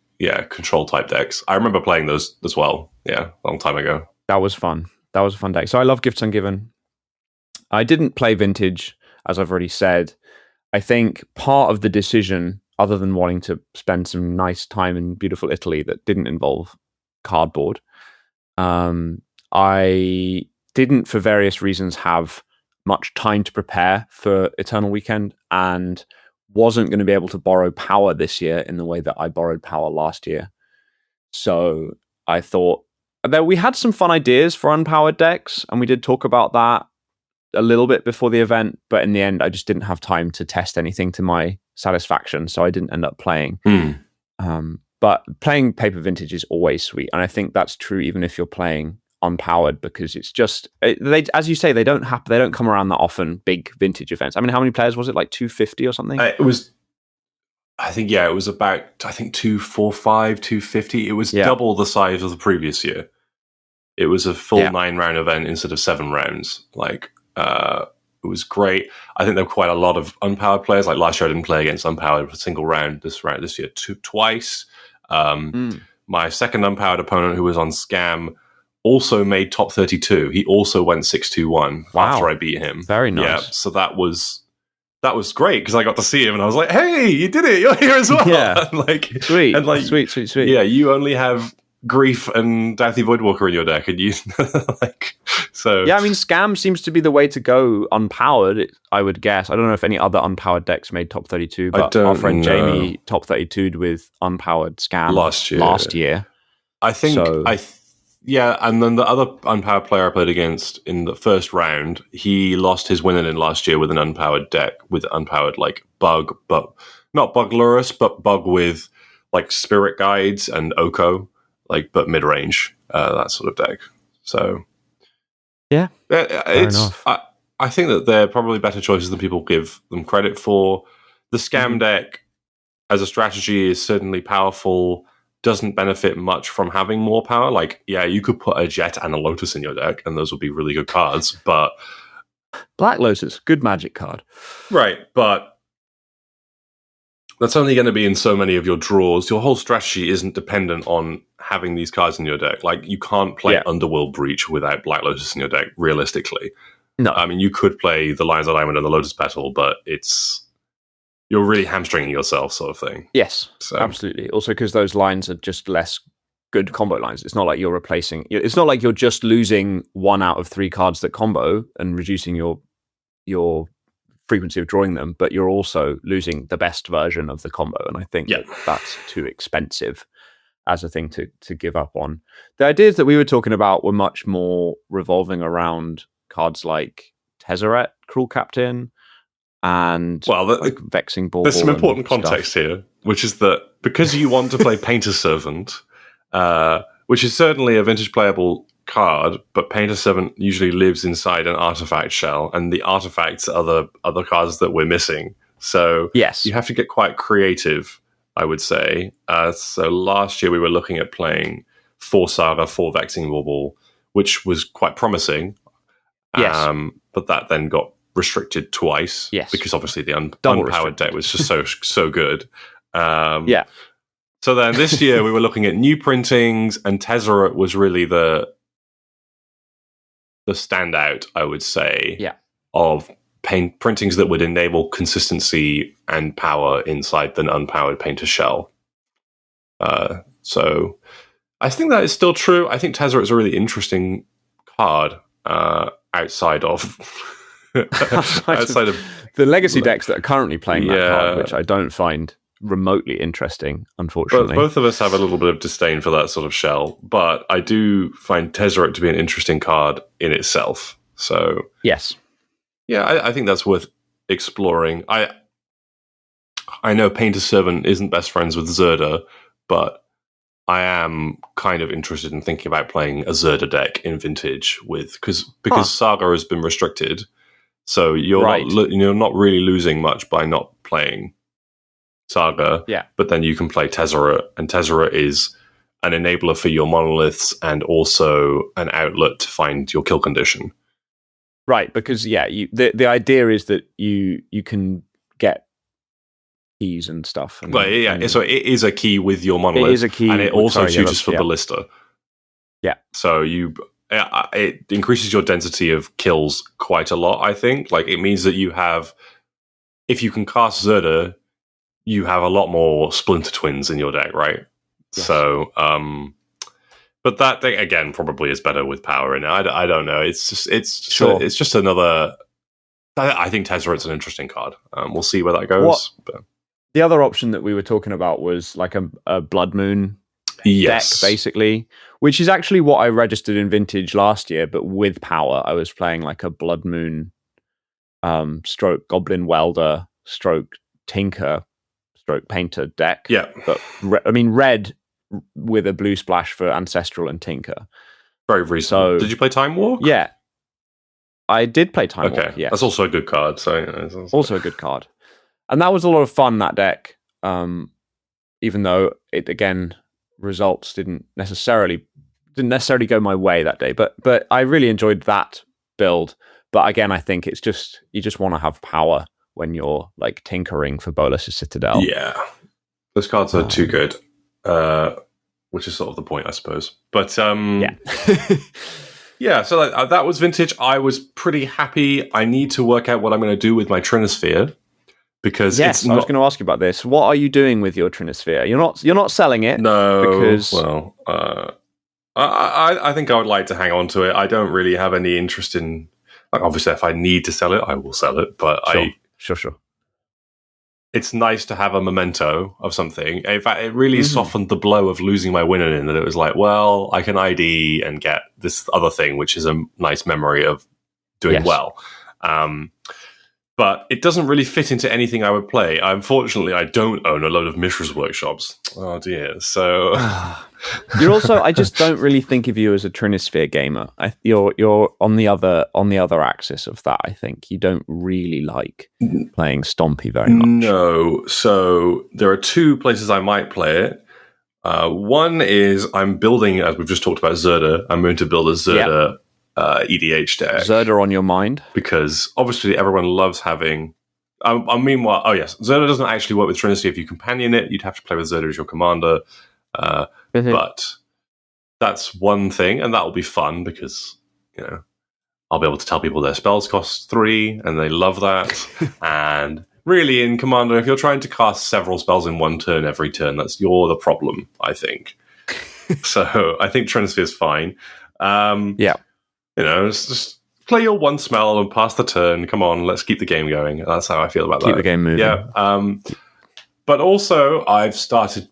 control type decks. I remember playing those as well. Yeah, a long time ago. That was fun. That was a fun deck. So I love Gifts Ungiven. I didn't play Vintage, as I've already said. I think part of the decision, other than wanting to spend some nice time in beautiful Italy that didn't involve cardboard, I didn't, for various reasons, have much time to prepare for Eternal Weekend, and wasn't going to be able to borrow power this year in the way that I borrowed power last year. So I thought that we had some fun ideas for unpowered decks, and we did talk about that a little bit before the event, but in the end I just didn't have time to test anything to my satisfaction, so I didn't end up playing. But playing paper Vintage is always sweet, and I think that's true even if you're playing unpowered, because it's just they, as you say, they don't come around that often. Big Vintage events. I mean, how many players was it? Like 250 or something? It was I think, it was about, 245, 250. It was double the size of the previous year. It was a full 9-round event instead of 7 rounds. Like, it was great. I think there were quite a lot of unpowered players. Like last year, I didn't play against unpowered for a single round. This year, twice. My second unpowered opponent, who was on Scam, also made top 32. He also went 6-2-1 after I beat him. Very nice. Yeah, so that was great because I got to see him and I was like, "Hey, you did it! You're here as well!" Yeah, sweet. Yeah, you only have Grief and Doughty Voidwalker in your deck, and you so. Yeah, I mean, Scam seems to be the way to go. Unpowered, I would guess. I don't know if any other unpowered decks made top 32, but our friend Jamie top 32'd with unpowered Scam last year. I think so. And then the other unpowered player I played against in the first round, he lost his winning in last year with an unpowered deck, with unpowered Bug, but not Bug Lurus, but Bug with Spirit Guides and Oko, but mid range, that sort of deck. So yeah, I think that they're probably better choices than people give them credit for. The Scam deck as a strategy is certainly powerful. Doesn't benefit much from having more power. You could put a Jet and a Lotus in your deck, and those would be really good cards. But Black Lotus, good Magic card, right? But that's only going to be in so many of your draws. Your whole strategy isn't dependent on having these cards in your deck. You can't play Underworld Breach without Black Lotus in your deck, realistically. No. I mean, you could play the Lions of Diamond and the Lotus Petal, but you're really hamstringing yourself, sort of thing. Yes, absolutely. Also, because those lines are just less good combo lines. It's not like you're replacing. It's not like you're just losing 1 out of 3 cards that combo and reducing your frequency of drawing them, but you're also losing the best version of the combo. And I think that's too expensive as a thing to give up on. The ideas that we were talking about were much more revolving around cards like Tezzeret, Cruel Captain, and Vexing Bauble. There's some important context here, which is that because you want to play Painter Servant, which is certainly a vintage playable card, but Painter Servant usually lives inside an artifact shell, and the artifacts are the other cards that we're missing. So you have to get quite creative, I would say. So last year we were looking at playing 4 Saga, 4 Vexing Bauble, which was quite promising. But that then got restricted twice because obviously the unpowered deck was just so good. So then this year we were looking at new printings, and Tezzeret was really the standout, I would say, of printings that would enable consistency and power inside the unpowered Painter shell. So I think that is still true. I think Tezzeret is a really interesting card outside of the legacy decks that are currently playing that card, which I don't find remotely interesting, unfortunately. But both of us have a little bit of disdain for that sort of shell, but I do find Tezzeret to be an interesting card in itself. So I think that's worth exploring. I know Painter Servant isn't best friends with Zerda, but I am kind of interested in thinking about playing a Zerda deck in Vintage because Saga has been restricted. So you're not really losing much by not playing Saga. But then you can play Tezzeret, and Tezzeret is an enabler for your monoliths and also an outlet to find your kill condition. Right, because the idea is that you can get keys and stuff. So it is a key with your monolith. It is a key, and it also chooses for Ballista. So it increases your density of kills quite a lot, I think. It means that you have, if you can cast Zerda, you have a lot more Splinter Twins in your deck, right? Yes. So, but that thing, again, probably is better with power in it. I don't know. It's just another. I think Tezzeret's an interesting card. We'll see where that goes. The other option that we were talking about was a Blood Moon deck, basically, which is actually what I registered in Vintage last year, but with power. I was playing a Blood Moon stroke Goblin Welder stroke Tinker stroke Painter deck. But red with a blue splash for Ancestral and Tinker. Very recent. So, did you play Time Walk? Yeah. I did play Time Walk, yes. That's also a good card. So also a good card. And that was a lot of fun, that deck. even though it again results didn't necessarily go my way that day. But I really enjoyed that build. But again, I think it's just you just want to have power when you're like tinkering for Bolus's Citadel. Yeah, those cards are too good, which is sort of the point, I suppose. But yeah. So that was vintage. I was pretty happy. I need to work out what I'm going to do with my Trinisphere. Because I was going to ask you about this. What are you doing with your Trinisphere? You're not selling it. No, because I think I would like to hang on to it. I don't really have any interest in. Like, obviously, if I need to sell it, I will sell it. But sure. It's nice to have a memento of something. In fact, it really softened the blow of losing my winner in that it was like, well, I can ID and get this other thing, which is a nice memory of doing well. But it doesn't really fit into anything I would play. Unfortunately, I don't own a load of Mishra's workshops. Oh dear. So you're also. I just don't really think of you as a Trinisphere gamer. You're on the other axis of that. I think you don't really like playing Stompy very much. No. So there are two places I might play it. One is I'm building, as we've just talked about, Zerda. I'm going to build a Zerda. Yep. EDH deck. Zerda on your mind? Because obviously everyone loves having... meanwhile, Zerda doesn't actually work with Trinity. If you companion it, you'd have to play with Zerda as your commander. But that's one thing, and that'll be fun because, I'll be able to tell people their spells cost 3, and they love that. And really, in Commander, if you're trying to cast several spells in one turn every turn, you're the problem, I think. So I think Trinisphere is fine. It's just play your one smell and pass the turn. Come on, let's keep the game going. That's how I feel about that. Keep the game moving. Yeah. But also, I've started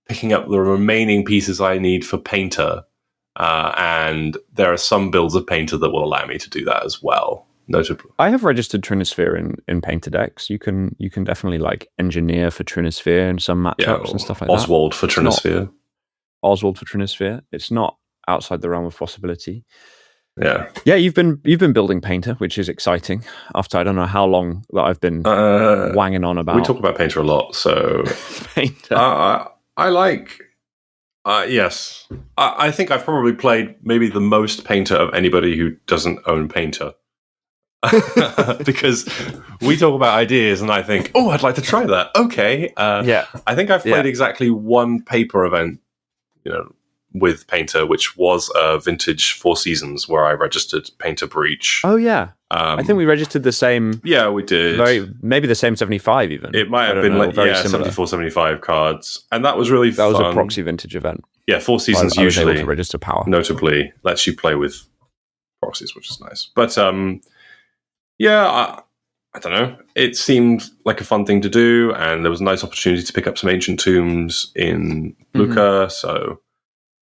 picking up the remaining pieces I need for Painter. And there are some builds of Painter that will allow me to do that as well. Notably, I have registered Trinisphere in Painter decks. You can definitely like engineer for Trinisphere in some matchups and stuff like Oswald that. For Trinisphere. Oswald for Trinisphere. It's not outside the realm of possibility. Yeah, you've been building Painter, which is exciting. After I don't know how long that I've been wanging on about. We talk about Painter a lot, so Painter. I like. Yes, I think I've probably played maybe the most Painter of anybody who doesn't own Painter, because we talk about ideas, and I think, oh, I'd like to try that. Okay, I think I've played exactly one paper event, with Painter, which was a vintage Four Seasons where I registered Painter Breach. Oh yeah, I think we registered the same. Yeah, we did. Maybe the same 75 even. It might have been similar. 74, 75 cards, and that was really fun. That was a proxy vintage event. Yeah, Four Seasons I was usually able to register power. Notably, lets you play with proxies, which is nice. But I don't know. It seemed like a fun thing to do, and there was a nice opportunity to pick up some ancient tombs in Lucca. So.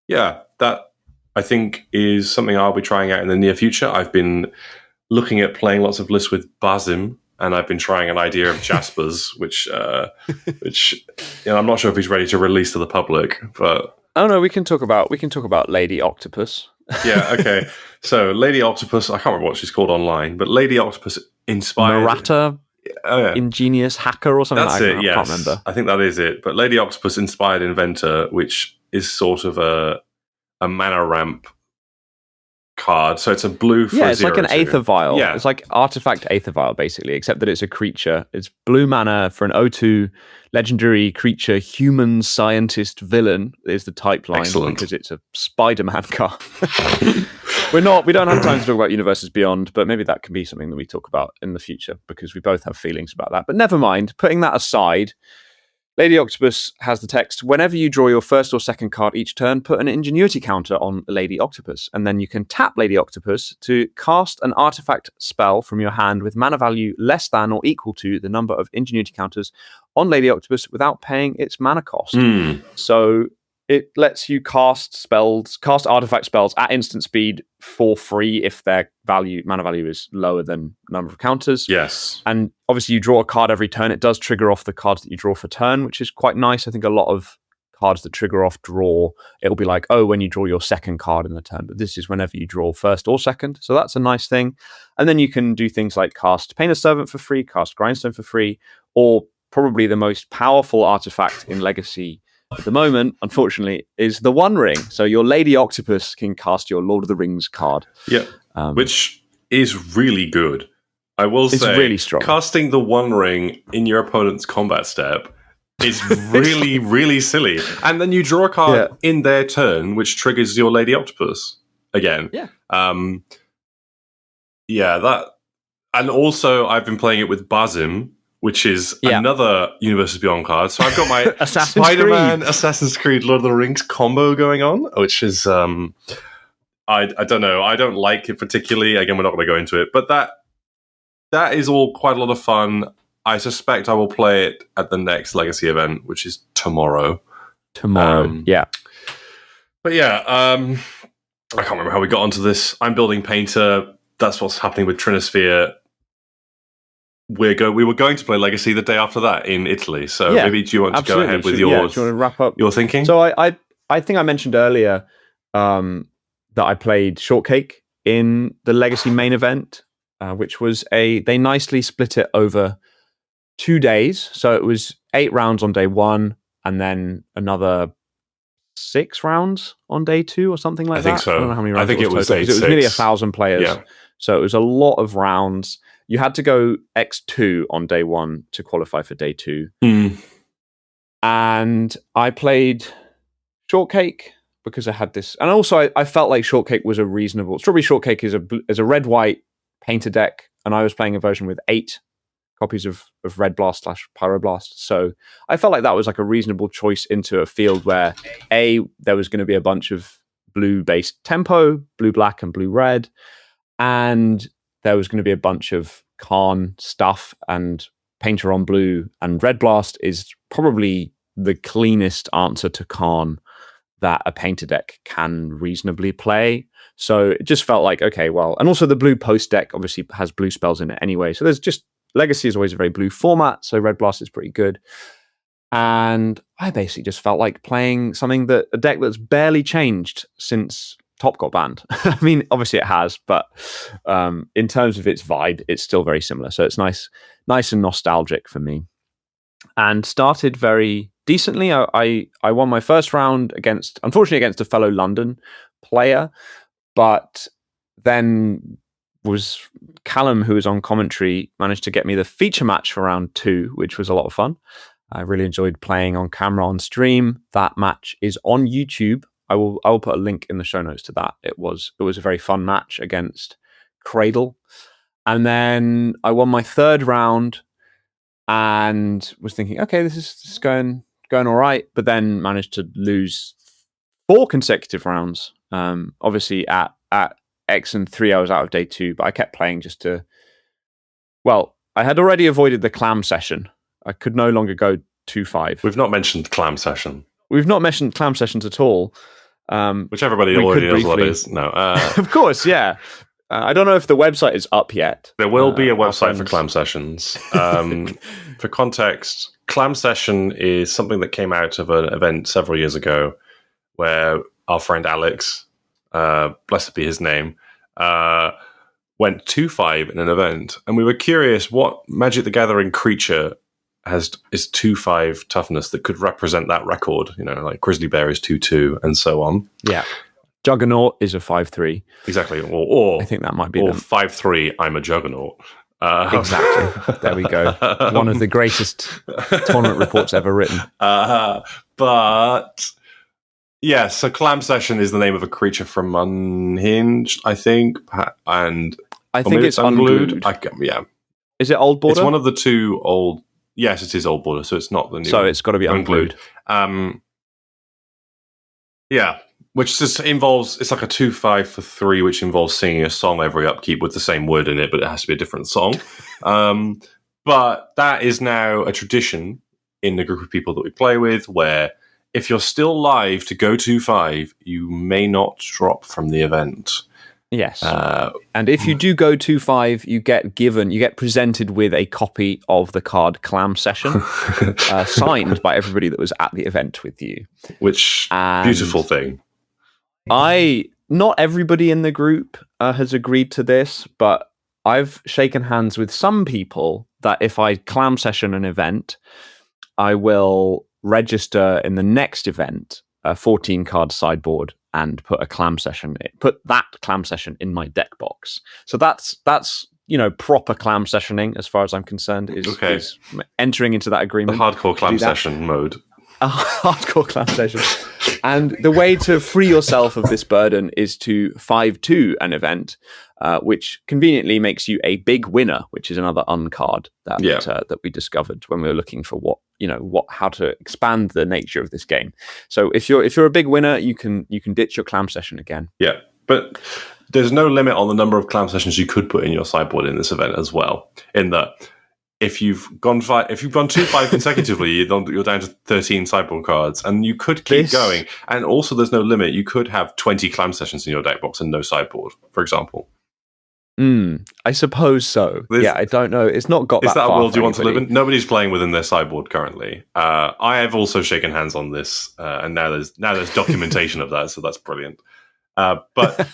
Yeah, that I think is something I'll be trying out in the near future. I've been looking at playing lots of lists with Basim, and I've been trying an idea of Jasper's, which I'm not sure if he's ready to release to the public. But we can talk about Lady Octopus. Yeah, okay. So Lady Octopus, I can't remember what she's called online, but Lady Octopus inspired Narrata. Ingenious hacker or something. That's like it. That. Yes, I can't remember. I think that is it. But Lady Octopus inspired Inventor, which is sort of a mana ramp card. So it's a blue for it's like an Aether Vial. Yeah. It's like Artifact Aether Vial, basically, except that it's a creature. It's blue mana for an 0/2 legendary creature, human scientist villain is the type line. Excellent. Because it's a Spider-Man card. We don't have time to talk about Universes Beyond, but maybe that can be something that we talk about in the future because we both have feelings about that. But never mind, putting that aside, Lady Octopus has the text, whenever you draw your first or second card each turn, put an Ingenuity counter on Lady Octopus, and then you can tap Lady Octopus to cast an artifact spell from your hand with mana value less than or equal to the number of Ingenuity counters on Lady Octopus without paying its mana cost. So it lets you cast artifact spells at instant speed for free if their mana value is lower than number of counters. Yes. And obviously you draw a card every turn. It does trigger off the cards that you draw for turn, which is quite nice. I think a lot of cards that trigger off draw, it'll be like, when you draw your second card in the turn, but this is whenever you draw first or second. So that's a nice thing. And then you can do things like cast Painter's Servant for free, cast Grindstone for free, or probably the most powerful artifact in Legacy at the moment, unfortunately, is the One Ring. So your Lady Octopus can cast your Lord of the Rings card. Yeah, which is really good. I will say, really strong. Casting the One Ring in your opponent's combat step is really, really silly. And then you draw a card in their turn, which triggers your Lady Octopus again. Yeah. That. And also, I've been playing it with Bazim, which is another Universes Beyond card. So I've got my Spider-Man, Assassin's Creed, Lord of the Rings combo going on, which is, I don't know. I don't like it particularly. Again, we're not going to go into it. But that is all quite a lot of fun. I suspect I will play it at the next Legacy event, which is tomorrow. Yeah. But yeah, I can't remember how we got onto this. I'm building Painter. That's what's happening with Trinisphere. We were going to play Legacy the day after that in Italy. So maybe do you want to go ahead with yours? Do you want to wrap up your thinking? So I think I mentioned earlier that I played Shortcake in the Legacy main event, which was they nicely split it over 2 days. So it was 8 rounds on day 1 and then another 6 rounds on day 2 or something like that. I think so. I don't know how many rounds I think it was total, 8. It was nearly 1,000 players. Yeah. So it was a lot of rounds. You had to go X2 on day 1 to qualify for day 2. And I played Shortcake because I had this. And also I felt like Shortcake was a reasonable... Strawberry Shortcake is a red-white painter deck, and I was playing a version with 8 copies of Red Blast / Pyroblast. So I felt like that was like a reasonable choice into a field where there was going to be a bunch of blue-based tempo, blue-black and blue-red, and there was going to be a bunch of Karn stuff, and Painter on blue and Red Blast is probably the cleanest answer to Karn that a Painter deck can reasonably play. So it just felt like, okay, well, and also the blue post deck obviously has blue spells in it anyway. So there's just, Legacy is always a very blue format, so Red Blast is pretty good. And I basically just felt like playing a deck that's barely changed since Top got banned. I mean, obviously it has, but in terms of its vibe, it's still very similar. So it's nice and nostalgic for me. And started very decently. I won my first round unfortunately against a fellow London player, but then was Clam, who was on commentary, managed to get me the feature match for round 2, which was a lot of fun. I really enjoyed playing on camera on stream. That match is on YouTube. I will put a link in the show notes to that. It was a very fun match against Cradle. And then I won my 3rd round and was thinking, okay, this is going all right, but then managed to lose 4 consecutive rounds. Obviously at X and 3 I was out of day 2, but I kept playing just to... Well, I had already avoided the Clam session. I could no longer go 2-5. We've not mentioned Clam session. We've not mentioned Clam sessions at all. Which everybody already knows what it is. No. Of course, yeah. I don't know if the website is up yet. There will be a website for Clam Sessions. For context, Clam Session is something that came out of an event several years ago where our friend Alex, blessed be his name, went 2-5 in an event. And we were curious what Magic the Gathering creature is 2-5 toughness that could represent that record. You know, like Grizzly Bear is 2-2 and so on. Yeah. Juggernaut is a 5-3. Exactly. Or I think that might be or 5-3, I'm a Juggernaut. Exactly. There we go. One of the greatest tournament reports ever written. But yeah, so Clam Session is the name of a creature from Unhinged, I think. And I think it's Unglued. Yeah. Is it Old Border? It's one of the 2 old... Yes, it is Old Border, so it's not the new So it's got to be Unglued. Yeah. Which just involves, it's like a 2-5 for 3, which involves singing a song every upkeep with the same word in it, but it has to be a different song. But that is now a tradition in the group of people that we play with, where if you're still live to go 2-5, you may not drop from the event. Yes. And if you do go 2-5, you get presented with a copy of the card Clam Session, signed by everybody that was at the event with you. Beautiful thing. Not everybody in the group has agreed to this, but I've shaken hands with some people that if I clam session an event, I will register in the next event a 14 card sideboard and put that clam session in my deck box. So that's proper clam sessioning as far as I'm concerned, is entering into that agreement. The hardcore clam session mode. A hardcore clam session. And the way to free yourself of this burden is to 5-2 an event, which conveniently makes you a big winner, which is another uncard that we discovered when we were looking for how to expand the nature of this game. So if you're a big winner, you can ditch your clam session again. Yeah, but there's no limit on the number of clam sessions you could put in your sideboard in this event as well. In that, if you've gone 2-5 consecutively, you're down to 13 sideboard cards, and you could keep going. And also, there's no limit. You could have 20 clam sessions in your deck box and no sideboard, for example. I suppose so. I don't know. It's not got that far. Is that a world you want to live in? Nobody's playing within their sideboard currently. I have also shaken hands on this, and now there's documentation of that, so that's brilliant. So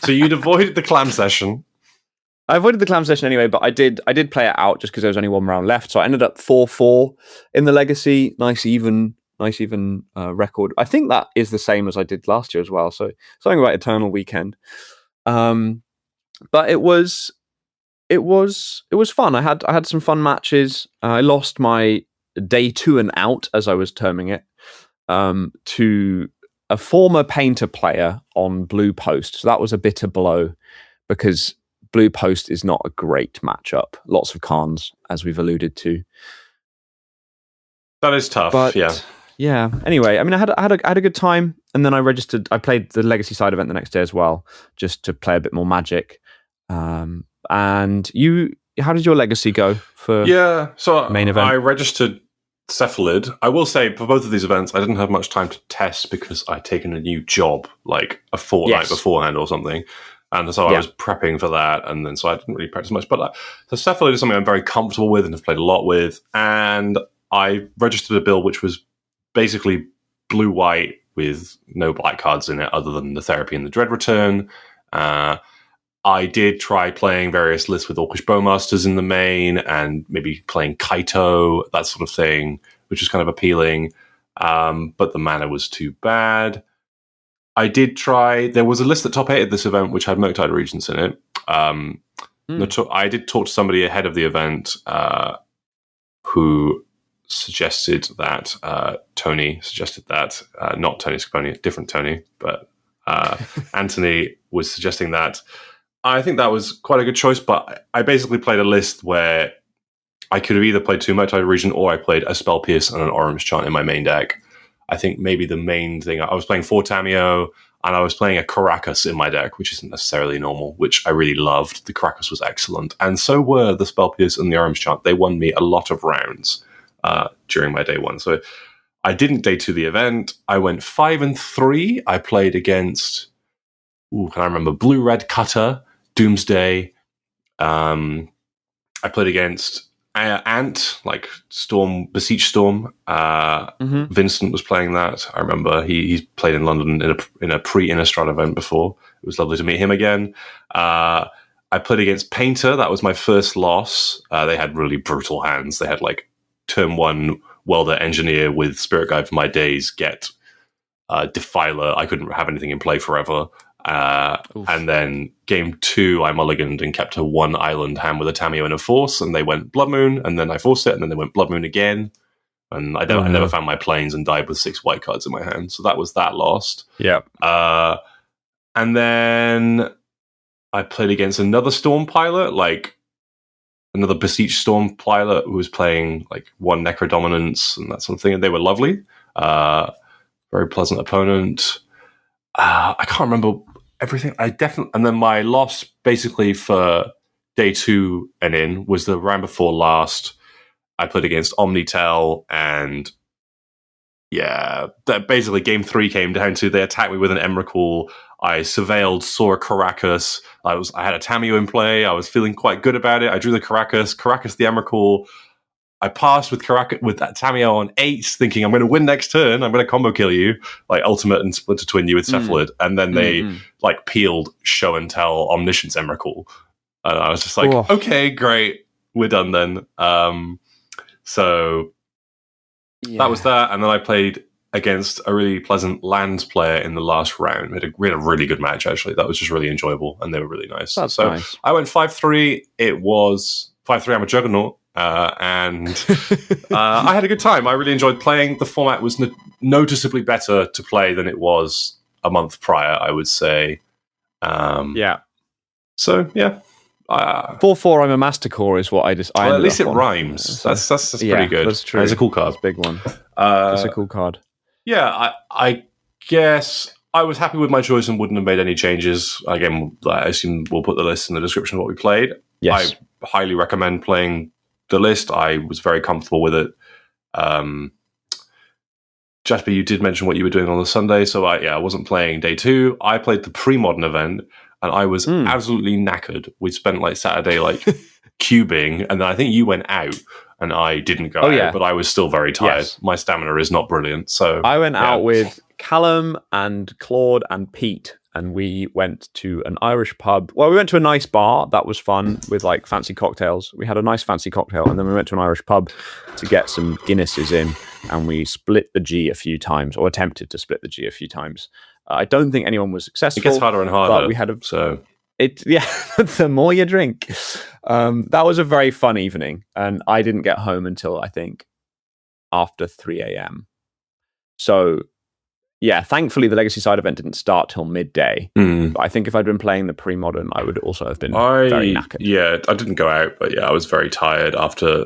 you'd avoided the clam session. I avoided the clam session anyway, but I did play it out just because there was only one round left. So I ended up 4-4 in the Legacy. Nice even record. I think that is the same as I did last year as well. So something about Eternal Weekend. But it was fun. I had some fun matches. I lost my day 2 and out, as I was terming it, to a former Painter player on Blue Post. So that was a bitter blow because Blue Post is not a great matchup. Lots of cons, as we've alluded to. That is tough. But, yeah. Anyway, I mean, I had a good time, and then I registered. I played the Legacy side event the next day as well, just to play a bit more Magic. And how did your Legacy go for? So main event? I registered Cephalid. I will say for both of these events, I didn't have much time to test because I'd taken a new job like a fortnight beforehand or something. And so I was prepping for that, and then so I didn't really practice much. But the Cephalid is something I'm very comfortable with and have played a lot with. And I registered a build which was basically blue-white with no black cards in it other than the Therapy and the Dread Return. I did try playing various lists with Orcish Bowmasters in the main and maybe playing Kaito, that sort of thing, which was kind of appealing. But the mana was too bad. I did try... There was a list that top 8 at this event which had Murktide Regents in it. I did talk to somebody ahead of the event who suggested that... Tony suggested that... not Tony Scaponi, different Tony, but Anthony was suggesting that. I think that was quite a good choice, but I basically played a list where I could have either played 2 Murktide Regent or I played a Spell Pierce and an Orange Chant in my main deck. I think maybe the main thing... I was playing 4 Tameo, and I was playing a Caracas in my deck, which isn't necessarily normal, which I really loved. The Caracas was excellent. And so were the Spell Pierce and the Orange Chant. They won me a lot of rounds during my day 1. So I didn't day 2 the event. I went 5-3. I played against... can I remember? Blue-Red Cutter, Doomsday. I played against... Ant, like Storm, Beseech Storm. Vincent was playing that. I remember he's played in London in a pre-Innistrad event before. It was lovely to meet him again. I played against Painter. That was my first loss. They had really brutal hands. They had like turn 1 Welder Engineer with Spirit Guide for my days, get Defiler. I couldn't have anything in play forever. And then game 2, I mulliganed and kept a 1 island hand with a Tameo and a Force, and they went Blood Moon, and then I forced it, and then they went Blood Moon again. And I never found my planes and died with 6 white cards in my hand. So that was that lost. Yeah. And then I played against another Storm Pilot, like another Beseech Storm Pilot who was playing like 1 Necrodominance and that sort of thing. And they were lovely. Very pleasant opponent. I can't remember everything. And then my loss basically for day 2 and in was the round before last. I played against Omnitel, and that basically game 3 came down to they attacked me with an Emrakul. I surveilled, saw a Caracas. I had a Tameo in play. I was feeling quite good about it. I drew the Caracas the Emrakul. I passed with Caracas with that Tameo on 8, thinking I'm going to win next turn. I'm going to combo kill you, like Ultimate and Splinter Twin you with Cephalid. And then they like peeled Show and Tell Omniscience Emrakul. And I was just like, okay, great. we're done then. So that was that, and then I played against a really pleasant lands player in the last round. We had a really good match, actually. That was just really enjoyable, and they were really nice. That's so nice. I went 5-3. It was 5-3. I'm a juggernaut, and I had a good time. I really enjoyed playing. The format was noticeably better to play than it was a month prior, I would say. So, yeah. 4/4, I'm a master core is what I just. Well, at least it rhymes. That's pretty good. That's true. It's a cool card. That's a big one. That's a cool card. Yeah, I guess I was happy with my choice and wouldn't have made any changes. Again, I assume we'll put the list in the description of what we played. Yes. I highly recommend playing the list. I was very comfortable with it. Jasper, you did mention what you were doing on the Sunday, so I wasn't playing day 2. I played the pre-modern event, and I was absolutely knackered. We spent Saturday cubing, and then I think you went out, and I didn't go out, but I was still very tired. Yes. My stamina is not brilliant, so I went out with Callum and Claude and Pete, and we went to an Irish pub. Well, we went to a nice bar. That was fun with fancy cocktails. We had a nice fancy cocktail, and then we went to an Irish pub to get some Guinnesses in, and we split the G a few times, or attempted to split the G a few times. I don't think anyone was successful. It gets harder and harder. But we had the more you drink. That was a very fun evening, and I didn't get home until I think after 3 a.m. So, yeah, thankfully the Legacy Side event didn't start till midday. But I think if I'd been playing the pre-modern, I would also have been very knackered. Yeah, I didn't go out, but I was very tired after.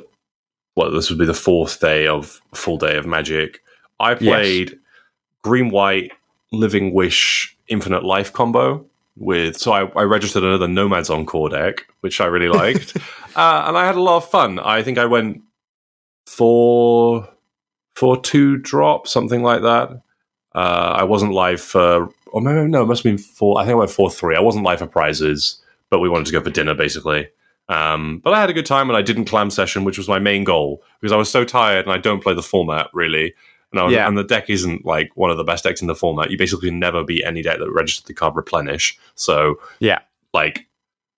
Well, this would be the 4th day of full day of Magic. I played green-white Living Wish Infinite Life Combo so I registered another Nomads on core deck, which I really liked, and I had a lot of fun. I think I went 4-2 drop, something like that. I wasn't live for, or maybe no, it must have been 4. I think I went 4-3. I wasn't live for prizes, but we wanted to go for dinner basically. But I had a good time, and I didn't clam session, which was my main goal, because I was so tired, and I don't play the format really. And the deck isn't one of the best decks in the format. You basically never beat any deck that registered the card Replenish. So I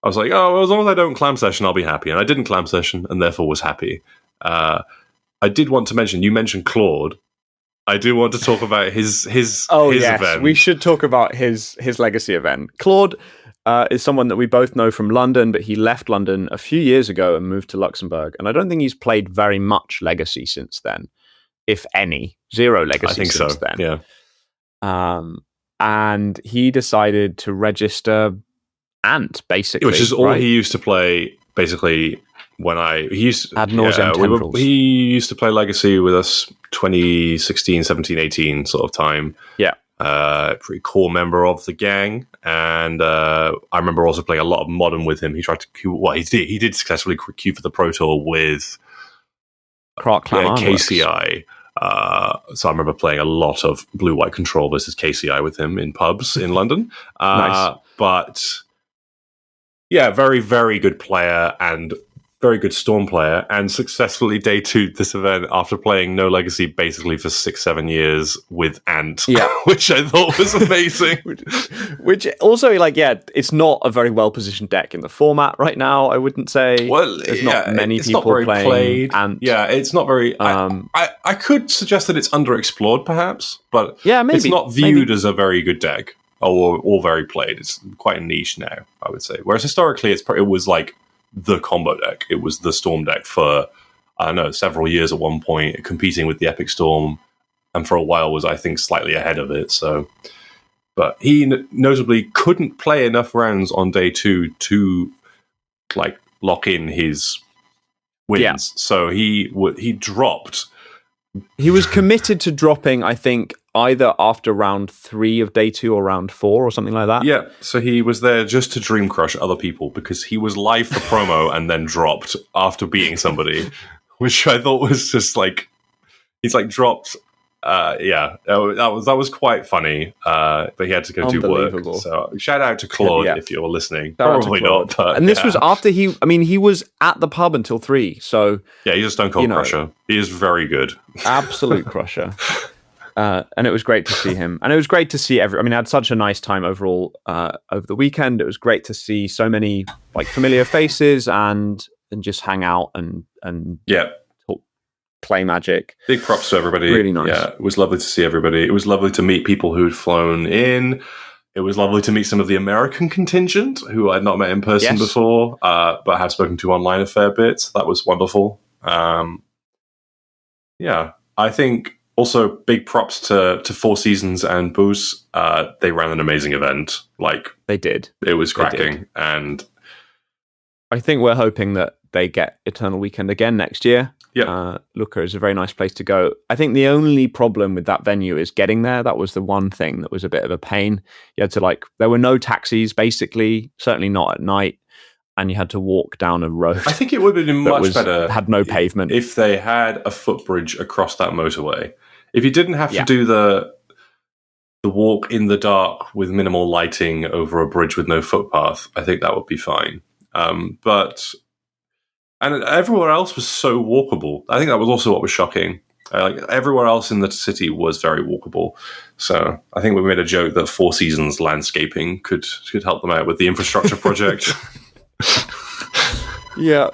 was like, as long as I don't clam session, I'll be happy. And I didn't clam session, and therefore was happy. I did want to mention, you mentioned Claude. I do want to talk about his event. We should talk about his Legacy event. Claude is someone that we both know from London, but he left London a few years ago and moved to Luxembourg. And I don't think he's played very much Legacy since then, if any. 0 Legacy since then. Yeah. And he decided to register Ant, basically. Which is all he used to play, basically, he used Ad nauseam tendrils. He used to play Legacy with us 2016, 17, 18 sort of time. Yeah. Pretty core member of the gang. And I remember also playing a lot of Modern with him. He tried to he did successfully queue for the Pro Tour with Clam KCI. So I remember playing a lot of Blue-White Control versus KCI with him in pubs in London. Nice. But very, very good player and very good Storm player, and successfully day 2 this event after playing no Legacy basically for 6-7 years with Ant, which I thought was amazing. which also, it's not a very well-positioned deck in the format right now, I wouldn't say. Well, there's not many people playing Ant. Yeah, it's not very... I could suggest that it's underexplored, perhaps, but maybe, it's not viewed as a very good deck or very played. It's quite a niche now, I would say. Whereas historically, it was the combo deck. It was the Storm deck for, I don't know, several years at one point, competing with the Epic Storm, and for a while was, I think, slightly ahead of it. So, but he notably couldn't play enough rounds on day 2 to lock in his wins. Yeah. So he dropped. He was committed to dropping, I think, either after round 3 of day 2 or round 4 or something like that. Yeah, so he was there just to dream crush other people because he was live for promo and then dropped after beating somebody, which I thought was just he's dropped. That was quite funny, but he had to go do work. So shout out to Claude if you're listening. Probably not. But, and this was after he was at the pub until 3. So yeah, he's a Stone Cold crusher. He is very good. Absolute crusher. And it was great to see him. And it was great to see I had such a nice time overall over the weekend. It was great to see so many familiar faces and just hang out and Yeah. talk, play Magic. Big props to everybody. Really nice. Yeah, it was lovely to see everybody. It was lovely to meet people who'd flown in. It was lovely to meet some of the American contingent who I'd not met in person before, but have spoken to online a fair bit. So that was wonderful. Yeah, I think also big props to Four Seasons and Booze. They ran an amazing event. Like they did. It was cracking. And I think we're hoping that they get Eternal Weekend again next year. Yeah, Lucca is a very nice place to go. I think the only problem with that venue is getting there. That was the one thing that was a bit of a pain. You had to there were no taxis, basically, certainly not at night, and you had to walk down a road. I think it would have been much better had no pavement if they had a footbridge across that motorway. If you didn't have to do the walk in the dark with minimal lighting over a bridge with no footpath, I think that would be fine. And everywhere else was so walkable. I think that was also what was shocking. Everywhere else in the city was very walkable. So I think we made a joke that Four Seasons landscaping could help them out with the infrastructure project. Yeah.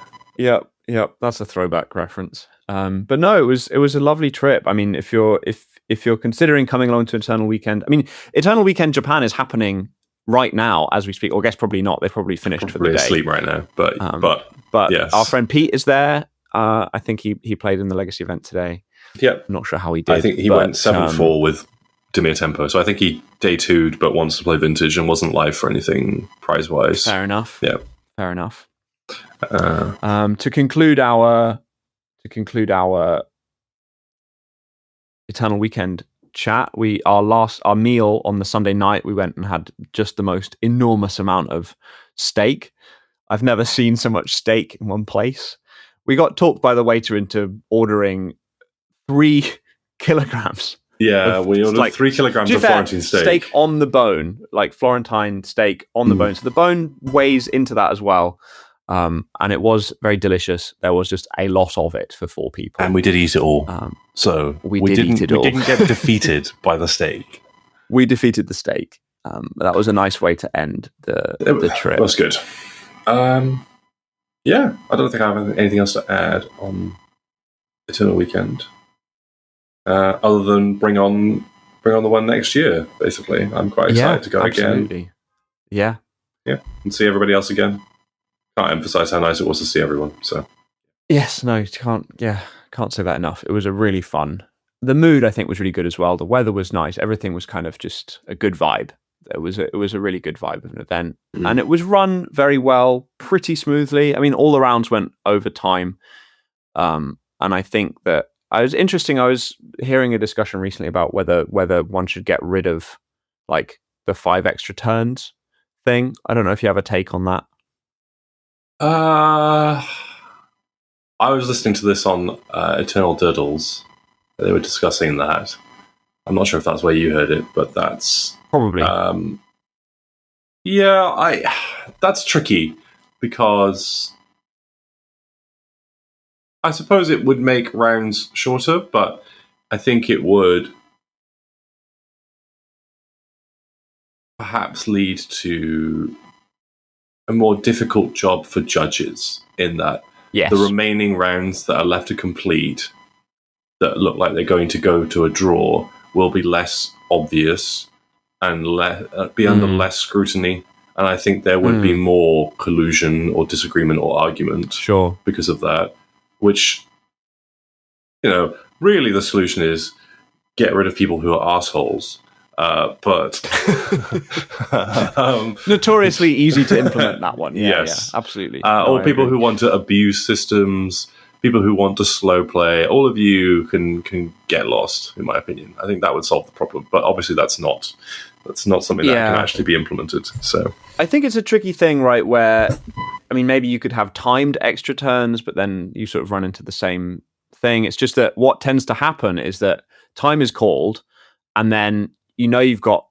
That's a throwback reference. But no, it was a lovely trip. I mean, if you're considering coming along to Eternal Weekend, I mean, Eternal Weekend Japan is happening right now as we speak. Or I guess probably not. They've probably finished for the day. Asleep right now, but yes. Our friend Pete is there. I think he played in the Legacy event today. Yep. I'm not sure how he did. I think he went 7-4 with Demir Tempo. So I think he day 2'd but wants to play Vintage and wasn't live for anything prize-wise. Fair enough. Yeah. Fair enough. To conclude our Eternal Weekend chat, our meal on the Sunday night, we went and had just the most enormous amount of steak. I've never seen so much steak in one place. We got talked by the waiter into ordering 3 kilograms. Yeah, we ordered 3 kilograms of Florentine steak. Steak on the bone, like Florentine steak on the bone. So the bone weighs into that as well. And it was very delicious. There was just a lot of it for 4 people. And we did eat it all. So we didn't get defeated by the steak. We defeated the steak. That was a nice way to end the trip. It was good. Yeah, I don't think I have anything else to add on Eternal Weekend. Other than bring on the one next year, basically. I'm quite excited to go again. Yeah. Yeah, and see everybody else again. Can't emphasize how nice it was to see everyone. So yes, no, can't say that enough. It was a really fun. The mood, I think, was really good as well. The weather was nice. Everything was kind of just a good vibe. It was a really good vibe of an event, and it was run very well, pretty smoothly. I mean, all the rounds went over time, and I think that I was hearing a discussion recently about whether one should get rid of the 5 extra turns thing. I don't know if you have a take on that. I was listening to this on Eternal Diddles. They were discussing that. I'm not sure if that's where you heard it, but that's probably. That's tricky because I suppose it would make rounds shorter, but I think it would perhaps lead to a more difficult job for judges in that the remaining rounds that are left to complete that look like they're going to go to a draw will be less obvious and be under less scrutiny. And I think there would be more collusion or disagreement or argument because of that, which, really the solution is get rid of people who are assholes. But notoriously easy to implement that one. Yes, absolutely. Or people who want to abuse systems, people who want to slow play. All of you can get lost, in my opinion. I think that would solve the problem. But obviously, that's not something that can actually be implemented. So I think it's a tricky thing, right? Where maybe you could have timed extra turns, but then you sort of run into the same thing. It's just that what tends to happen is that time is called, and then you've got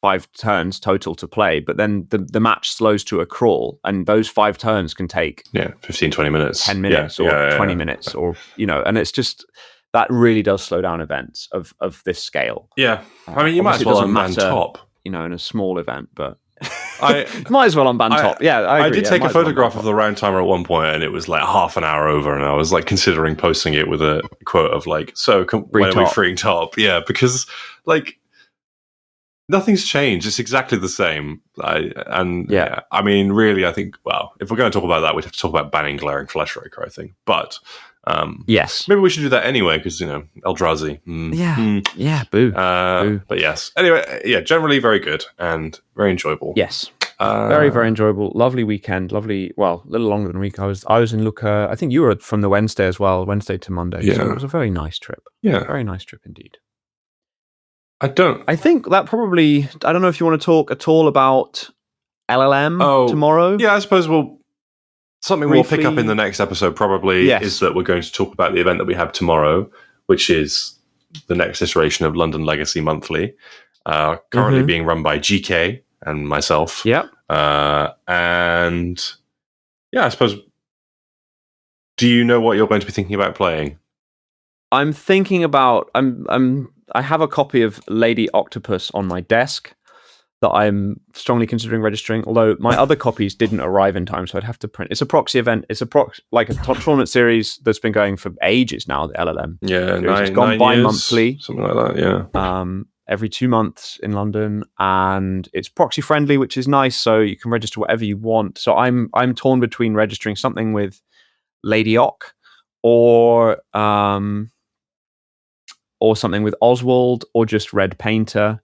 5 turns total to play, but then the match slows to a crawl, and those 5 turns can take 15-20 minutes, 10 minutes, or 20 minutes, or and it's just that really does slow down events of this scale. You might as well man top, in a small event, but Might as well unban top. Yeah, I agree. did take a photograph of the round timer at one point, and it was like half an hour over, and I was like considering posting it with a quote of like, "So when are we freeing top?" Yeah, because like nothing's changed; it's exactly the same. I mean, really, I think. Well, if we're going to talk about that, we'd have to talk about banning glaring flesh raker, I think, but. Yes, maybe we should do that anyway because Eldrazi. Boo. Boo. But yes, anyway, yeah, generally very good and very enjoyable. Yes, very very enjoyable. Lovely weekend. Lovely. Well, a little longer than a week. I was in Lucca. I think you were from the Wednesday as well. Wednesday to Monday. Yeah, so it was a very nice trip. Yeah, very nice trip indeed. I think that probably. I don't know if you want to talk at all about LLM tomorrow. Yeah, I suppose something we'll pick up in the next episode probably is that we're going to talk about the event that we have tomorrow, which is the next iteration of London Legacy Monthly, currently being run by GK and myself. Yep. And yeah, I suppose, do you know what you're going to be thinking about playing? I'm thinking about, I have a copy of Lady Octopus on my desk that I'm strongly considering registering, although my other copies didn't arrive in time, so I'd have to print. It's a proxy event. It's like a tournament series that's been going for ages now, the LLM. Yeah, it's gone bi-monthly. Something like that, yeah. Every 2 months in London, and it's proxy friendly, which is nice, so you can register whatever you want. So I'm torn between registering something with Lady Ock or something with Oswald or just Red Painter.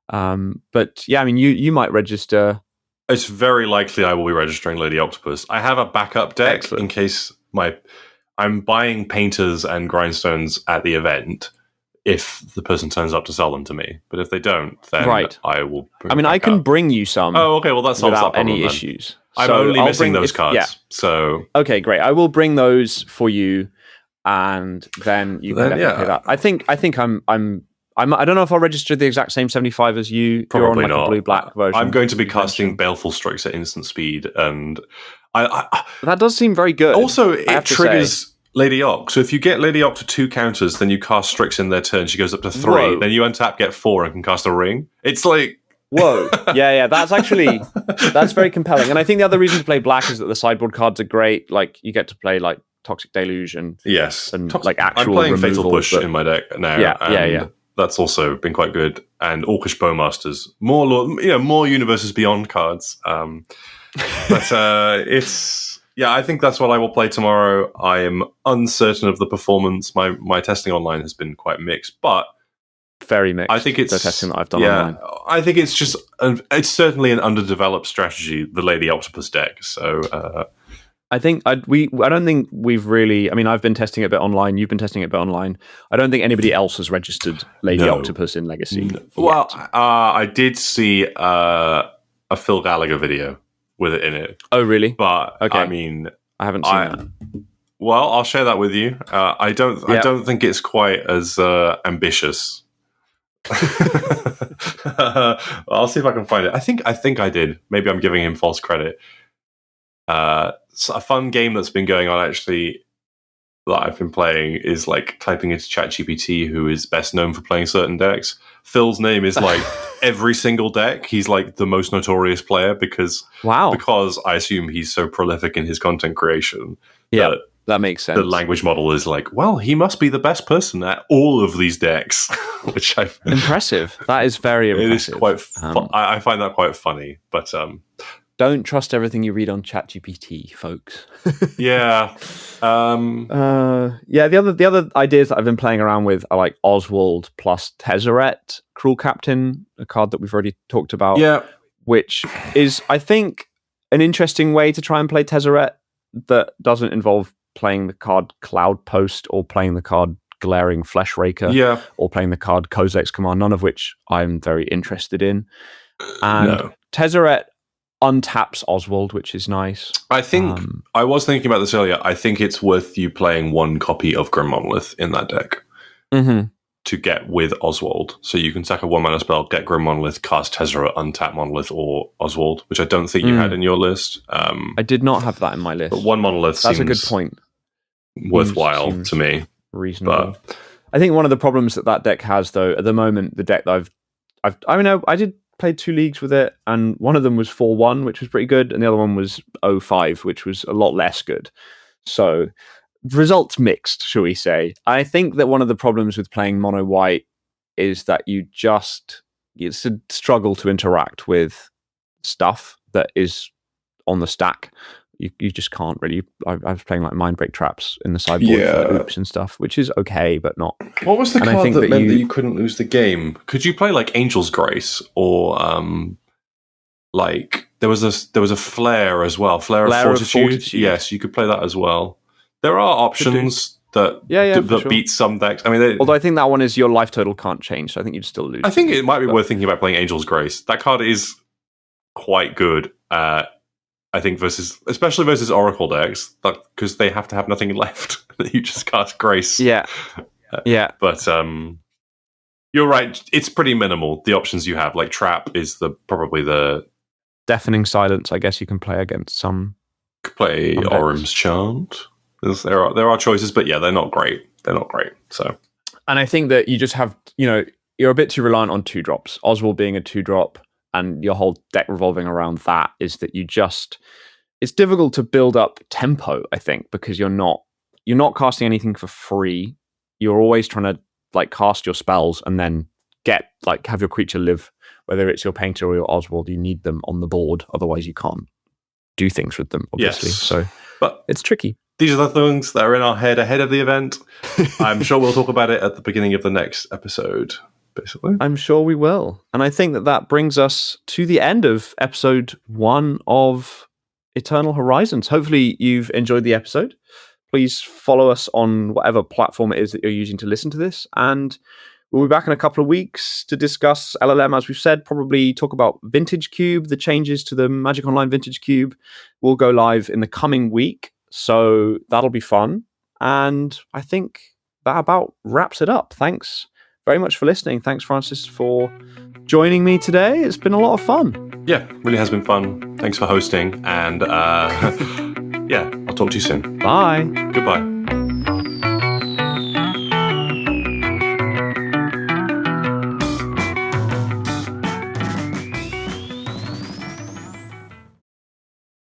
But yeah, I mean, you might register. It's very likely I will be registering Lady Octopus. I have a backup deck in case I'm buying painters and grindstones at the event if the person turns up to sell them to me. But if they don't, then I will. I can bring you some. Oh, okay. Well, that solves without that problem, any then. issues. I'm only missing those cards. Yeah. So okay, great. I will bring those for you, and then you can definitely pay that. I think I don't know if I'll register the exact same 75 as you. Probably You're on not. A blue-black version. I'm going to be casting Baleful Strikes at instant speed, and that does seem very good. Also, it triggers Lady Ock. So if you get Lady Ock to 2 counters, then you cast Strix in their turn. She goes up to 3. Whoa. Then you untap, get 4, and can cast a ring. It's like... Whoa. Yeah, that's very compelling. And I think the other reason to play black is that the sideboard cards are great. Like, you get to play, like, Toxic Deluge and... Yes. And, like, actual I'm playing removal, Fatal Push in my deck now. Yeah. That's also been quite good. And Orcish Bowmasters. More Universes Beyond cards. But it's... Yeah, I think that's what I will play tomorrow. I am uncertain of the performance. My testing online has been quite mixed, but... Very mixed. I think it's... The testing that I've done online. I think it's just... it's certainly an underdeveloped strategy, the Lady Octopus deck. So... I don't think we've really... I mean, I've been testing it a bit online. You've been testing it a bit online. I don't think anybody else has registered Lady Octopus in Legacy. Well, I did see a Phil Gallagher video with it in it. Oh, really? But, okay. I mean... I haven't seen that. Well, I'll share that with you. I don't think it's quite as ambitious. I'll see if I can find it. I think I did. Maybe I'm giving him false credit. It's a fun game that's been going on actually that I've been playing is like typing into ChatGPT who is best known for playing certain decks. Phil's name is like every single deck. He's like the most notorious player because I assume he's so prolific in his content creation. Yeah, that makes sense. The language model is like, well, he must be the best person at all of these decks. Which impressive. That is very impressive. It is quite I find that quite funny, but don't trust everything you read on ChatGPT, folks. Yeah. The other ideas that I've been playing around with are like Oswald plus Tezzeret, Cruel Captain, a card that we've already talked about. Yeah. Which is, I think, an interesting way to try and play Tezzeret that doesn't involve playing the card Cloud Post or playing the card Glaring Flesh Raker or playing the card Kozak's Command, none of which I'm very interested in. And Tezzeret untaps Oswald, which is nice. I think I was thinking about this earlier. I think it's worth you playing 1 copy of Grim Monolith in that deck to get with Oswald. So you can sack a 1-mana spell, get Grim Monolith, cast Tezzeret, untap Monolith or Oswald, which I don't think you had in your list. I did not have that in my list. But 1 Monolith seems a good point. Worthwhile to me. Reasonable. But I think one of the problems that deck has, though, at the moment, the deck that I played 2 leagues with it, and one of them was 4-1, which was pretty good, and the other one was 0-5, which was a lot less good. So results mixed, shall we say. I think that one of the problems with playing mono white is that it's a struggle to interact with stuff that is on the stack. You just can't really. I was playing like mind break traps in the sideboard for oops and stuff, which is okay, but not. What was the card that meant that you couldn't lose the game? Could you play like Angel's Grace or like there was a Flare as well, Flare of Fortitude? Yes, you could play that as well. There are options that beat some decks. I mean, although I think that one is your life total can't change, so I think you'd still lose. I think it might be worth thinking about playing Angel's Grace. That card is quite good. I think especially versus Oracle decks, because they have to have nothing left. You just cast Grace. Yeah. But you're right. It's pretty minimal. The options you have, like Trap, is probably the Deafening Silence. I guess you can play against some. Play Orum's Chant. There are choices, but yeah, they're not great. So, and I think that you just have, you're a bit too reliant on 2-drops. Oswald being a 2-drop. And your whole deck revolving around that is that it's difficult to build up tempo, I think, because you're not casting anything for free. You're always trying to like cast your spells and then have your creature live, whether it's your Painter or your Oswald. You need them on the board, otherwise you can't do things with them, obviously. Yes. So but it's tricky. These are the things that are in our head ahead of the event. I'm sure we'll talk about it at the beginning of the next episode. Basically, I'm sure we will. And I think that brings us to the end of episode 1 of Eternal Horizons. Hopefully you've enjoyed the episode. Please follow us on whatever platform it is that you're using to listen to this. And we'll be back in a couple of weeks to discuss LLM, as we've said, probably talk about Vintage Cube, the changes to the Magic Online Vintage Cube will go live in the coming week. So that'll be fun. And I think that about wraps it up. Thanks very much for listening. Thanks, Francis, for joining me today. It's been a lot of fun. Yeah, really has been fun. Thanks for hosting. And yeah, I'll talk to you soon. Bye. Goodbye.